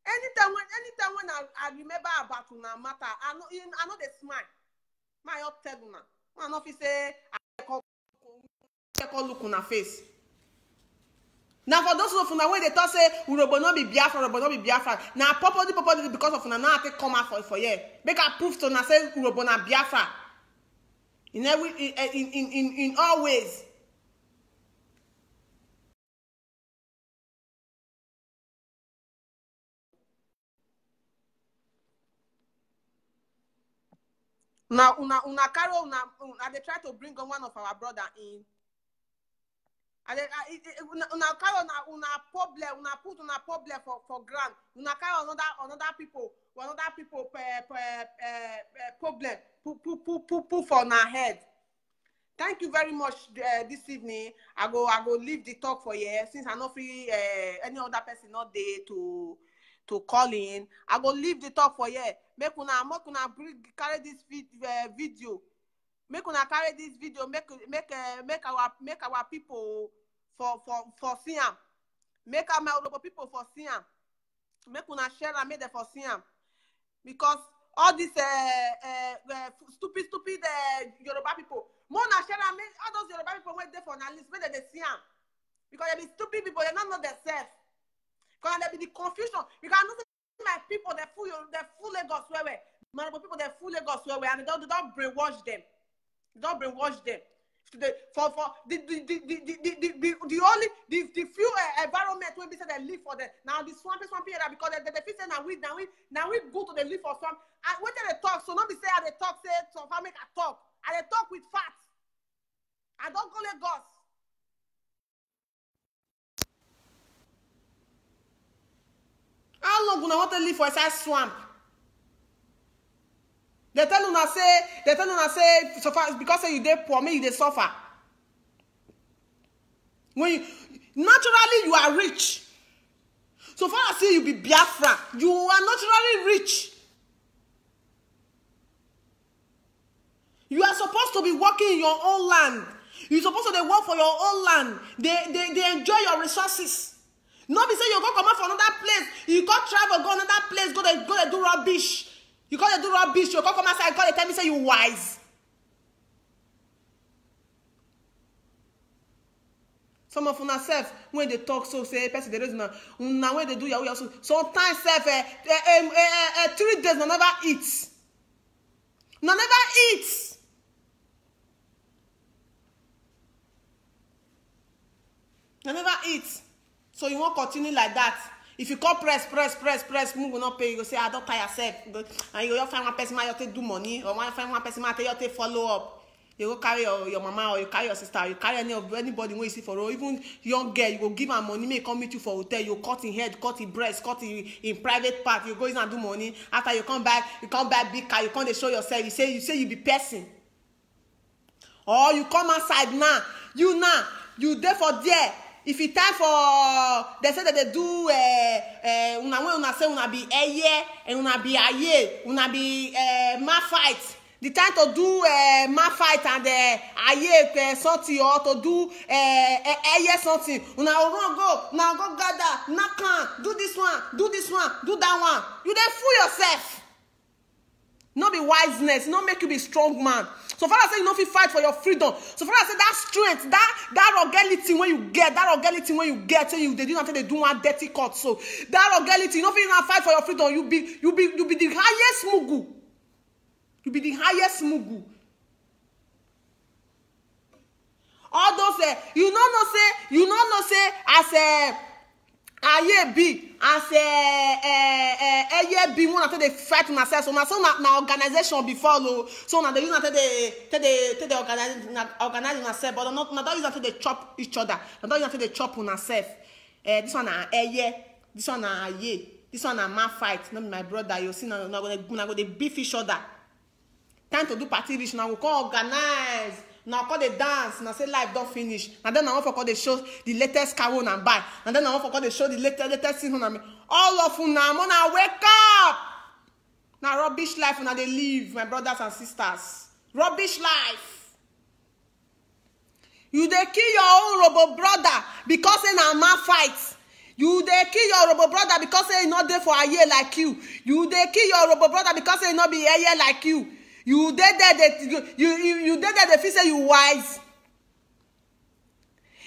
Speaker 1: Anytime when I remember about una matter, I know they smile. My up tell una. Man office say I call look on her face. Now for those of una when they talk say Urobo no be Biafra. Now properly because of una now I take come out for here. Make a proof to una say Urobo na Biafra. In all ways. Now, una carry they try to bring on one of our brother in. Una carry una problem, una put una problem for ground. Una carry another people problem put for una head. Thank you very much this evening. I go leave the talk for you since I not free any other person not there to call in. I go leave the talk for you. Make una carry this video. Make una carry this video. Make our people for see am. Make our people for see am. Make una share and make them for see am. Because all these stupid Yoruba people, more na share and make all those Yoruba people wait there for na list, make them see am. Because they be stupid people, they don't know themselves. Because there be the confusion. Because I know my people, they full Lagos where my people they full Lagos where and they don't brainwash them. They don't brainwash them. For the few environment when we say they live for them. Now the swampy area because they feel say now we go to the live for swamp. And when they talk, so not be say they talk say so if I make a talk. And they talk with facts. I don't go Lagos. How long una want to live for inside swamp? They tell una say suffer because say you dey poor, me you dey suffer. When you naturally you are rich. So far as say you be Biafra, you are naturally rich. You are supposed to be working in your own land. You're supposed to work for your own land. They enjoy your resources. Not be say you go come out from another place. You go travel, go another place, go to do rubbish. You go to do rubbish. You go come outside, go to tell me say you wise. Some of una self when they talk so say person there is now when they do your way also. Sometimes self 3 days no never eat. No never eat. No never eat. So you won't continue like that. If you call press, move will not pay. You go say, I don't pay yourself. And you go find one person you take do money, or find one person you take follow up. You go carry your mama or you carry your sister, you carry anybody when you see for or even young girl, you go give her money, may come meet you for hotel, you cut in head, cut in breast, cut in private part, you go in and do money. After you come back big car, you come to show yourself, you say you be person. Or you come outside now, you there for there. If it time for, they say that they do, una say una be eye, and una be aye, una be ma fight. The time to do ma fight and aye something or to do eye something. Una go gather, nakan, do this one, do that one. You then fool yourself. Not be wiseness, not make you be strong man. So far as say you don't fight for your freedom. So far as say that strength, that rugality when you get, say you they didn't they do one dirty cut. So that rugality, you don't fight for your freedom. You be the highest mugu. You be the highest mugu. All those you know say as a aye be as a be one after they fight myself. So na organization before lo. So now they use after they organize myself, but not use after they chop each other. Not use after they chop on myself. This one na aye, this one na aye, this one na man fight. Not my brother. You see now go they beef each other. Time to do party rich now. We can organize. Now call the dance. Now say life don't finish. And then I want to call the show the latest car one and buy. And then I want to call the show the latest thing on me. All of you now, wanna wake up. Now rubbish life when they live, my brothers and sisters. Rubbish life. You they kill your own robo brother because in a man fight. You they kill your robo brother because they not there for a year like you. You they kill your robo brother because they not be a year like you. You did that they feel say you wise.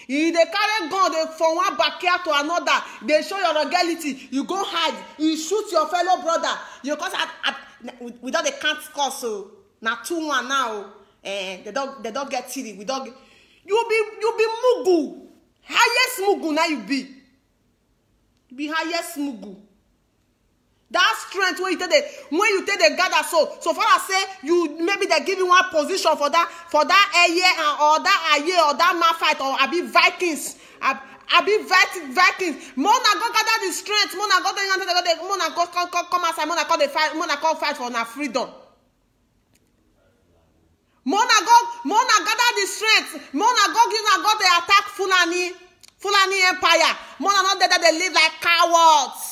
Speaker 1: You they carry gun from one backyard to another. They show your regality. You go hide. You shoot your fellow brother. You cause without the can't score so now 2-1 now. They don't get silly. We don't. You be mugu. Highest mugu now you be. You be highest mugu. That strength when you take the gather so far as say you maybe they give you one position for that area or that aye or that man fight or I be Vikings. I be Vikings. Mona go gather the strength. Mona go come outside. Mona go fight for na freedom. Mona gather the strength. Mona go the attack Fulani Empire. Mona not that they live like cowards.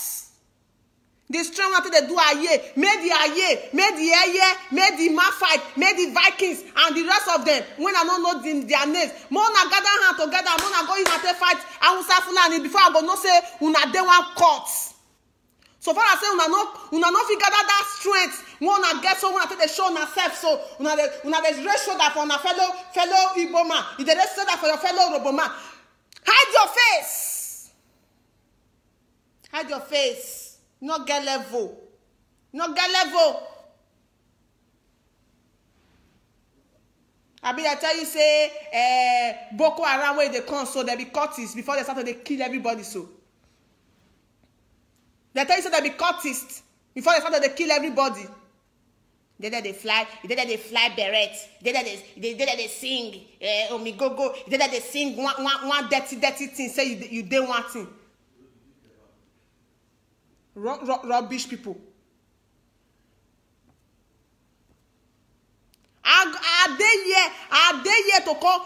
Speaker 1: The strength what they do aye, made the man fight, made the Vikings and the rest of them. When I don't know their names, Mona gather hand together. Mona go in and fight. I will say Fulani before I go no say una dey one court. So far I say una no figure that strength. Una get someone take the show na self so una dey raise shoulder for una fellow Igbo man. You dey raise shoulder for your fellow Robo man. Hide your face. Hide your face. No get level. No get level. I tell you say Boko Haram where they come so they be cultists before they start to kill everybody so. They tell you say they be cultists before they start to kill everybody. They fly beret. They sing omigogo. They sing one dirty thing. Say you dey one thing. Rubbish people. Are they here to come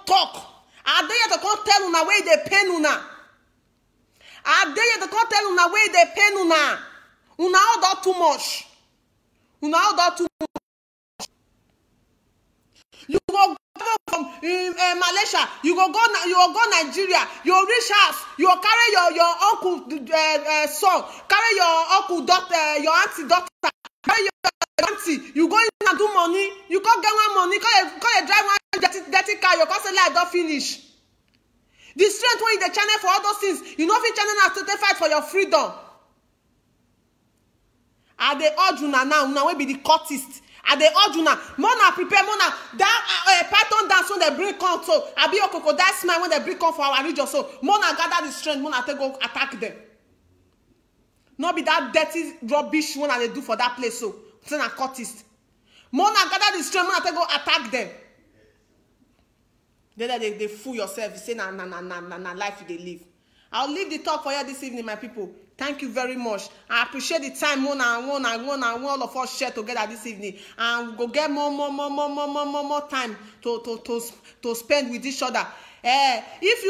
Speaker 1: talk? Are they here to come tell una where they pain una? Are they here to come tell una where they pain una? Una all that too much. Una all that too much. You go from Malaysia, you go Nigeria, you reach house, you carry your uncle son, carry your uncle doctor, your auntie doctor, carry your auntie, you go in and do money, you can't get one money, can't drive one dirty car, your constantly I don't finish. The strength when you the channel for all those things, you know if you channel now to fight for your freedom. Are they urge una now will be the cultist. Are they urge una? Mona prepare Mona that python dance when they bring come so. I be your crocodile smile when they bring come for our region so. Mona gather the strength. Mona take go attack them. Not be that dirty rubbish one they do for that place so. Say na cultist. Mona gather the strength. Mona take go attack them. They fool yourself. You say na life they live. I'll leave the talk for you this evening, my people. Thank you very much. I appreciate the time one all of us share together this evening, and we go get more time to spend with each other. If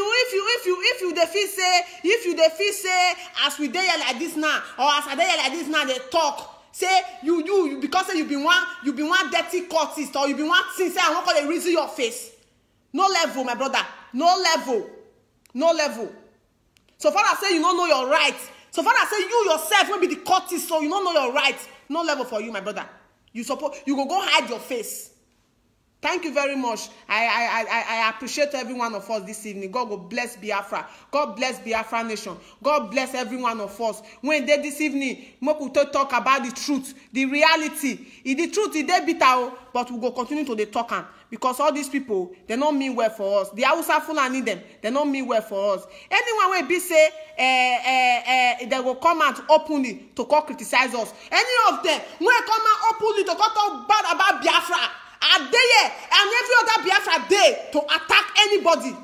Speaker 1: you dey feel say as we dey like this now, or as I dey like this now, they talk. Say you because say you be one dirty cultist, or you be one thing. Say I want to reason your face. No level, my brother. No level. So far I say you don't know your rights. So far I say you yourself will be the cultist, so you don't know your rights. No level for you, my brother. You go hide your face. Thank you very much. I appreciate every one of us this evening. God will bless Biafra. God bless Biafra nation. God bless every one of us. When they this evening, we talk about the truth, the reality. The truth is they bitter, but we go continue to talk am. Because all these people, they don't mean well for us. The Hausa Fulani them, they don't mean well for us. Anyone will be say, they will come out openly to call criticize us. Any of them will come out openly to talk bad about Biafra. Are they here? And every other Biafra day to attack anybody.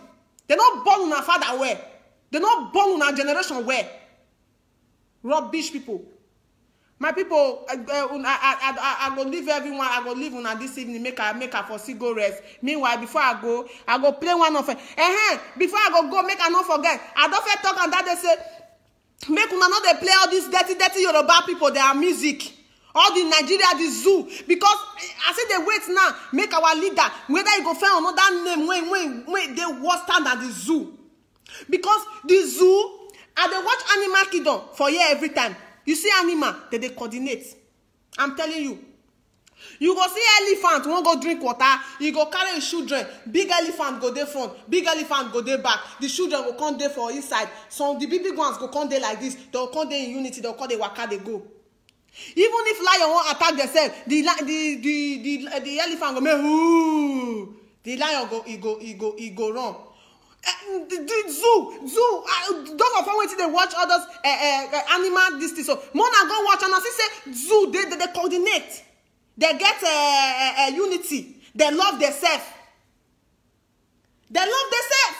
Speaker 1: They're not born on our father way. They're not born on our generation way. Rubbish people. My people, I go leave everyone. I go leave on this evening. Make her for see go rest. Meanwhile, before I go play one of it. Before I go, make I not forget. I don't feel talk and that they say, make una not they play all these dirty Yoruba people. Their music, all the Nigeria, the zoo. Because I say they wait now. Make our leader whether you go find another name when they worse than the zoo. Because the zoo, and they watch Animal Kingdom for year every time. You see animal, they coordinate. I'm telling you. You go see elephant, won't go drink water. You go carry his children. Big elephant go there front. Big elephant go there back. The children will come there for inside. So the big ones go come there like this. They'll come there in unity. They'll come there waka, they go. Even if lion won't attack themselves, the elephant go make ooh. The lion go, he go run. The zoo, those of when they watch others animal this thing. So Mona go watch and I say zoo they coordinate. They get unity. They love themselves. They love themselves.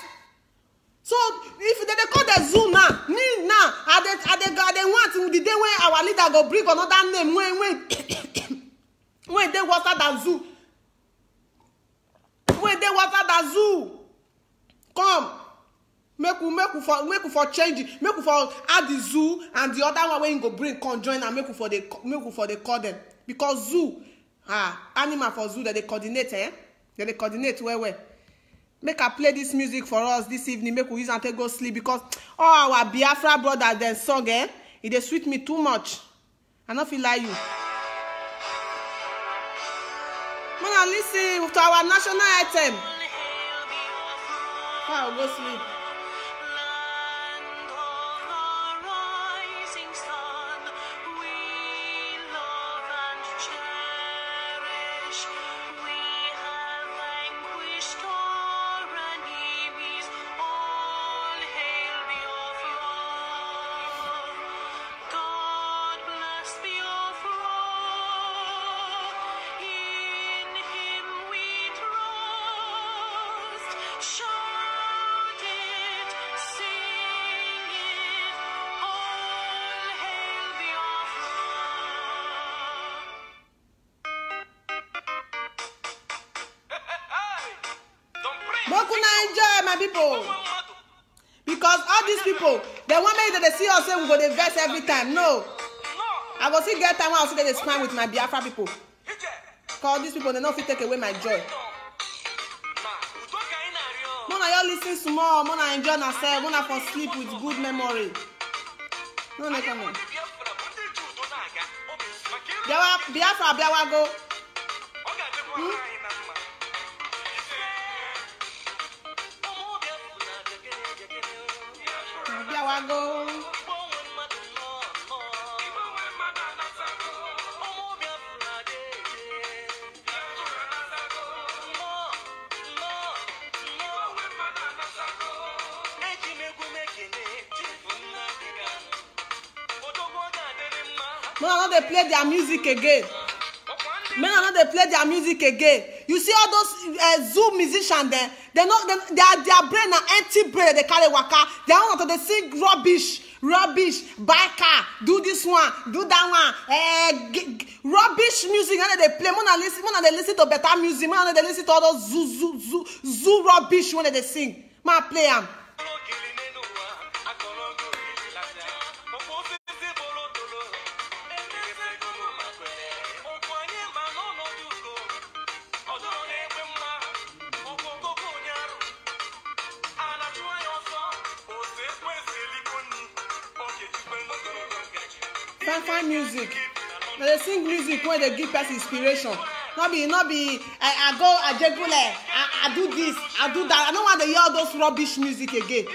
Speaker 1: So if they call the zoo now, me now, they want the day when our leader go bring another name when they water the zoo. When they water the zoo, come. Make we for change. Make we for add the zoo and the other one when you go bring conjoin and make we for the call them because zoo animal for zoo that they coordinate they coordinate well. Make I play this music for us this evening. Make we use and take go sleep because all our Biafra brothers then song it dey sweet me too much. I don't feel like you. Wanna listen to our national anthem. I'll go sleep. Enjoy my people because all these people they want me to see us say we go to verse every time. No, I go see get time I also get a spam with my Biafra people because these people they not fit take away my joy. Mona y'all listen small, Mona enjoy yourself, Mona for sleep with good memory. No, no, come on. Biafra, Biafra go. Go. Now they play their music again. Now they play their music again. You see all those zoo musicians there. Their brain are empty brain. They carry waka. They don't want to sing rubbish. Buy car. Do this one. Do that one. Rubbish music. And they play. When they listen to better music. When they listen to all those zoo rubbish when they sing. Man play them. Fine music. They sing music when they give person inspiration. Not be I go I do this, I do that. I don't want to hear all those rubbish music again.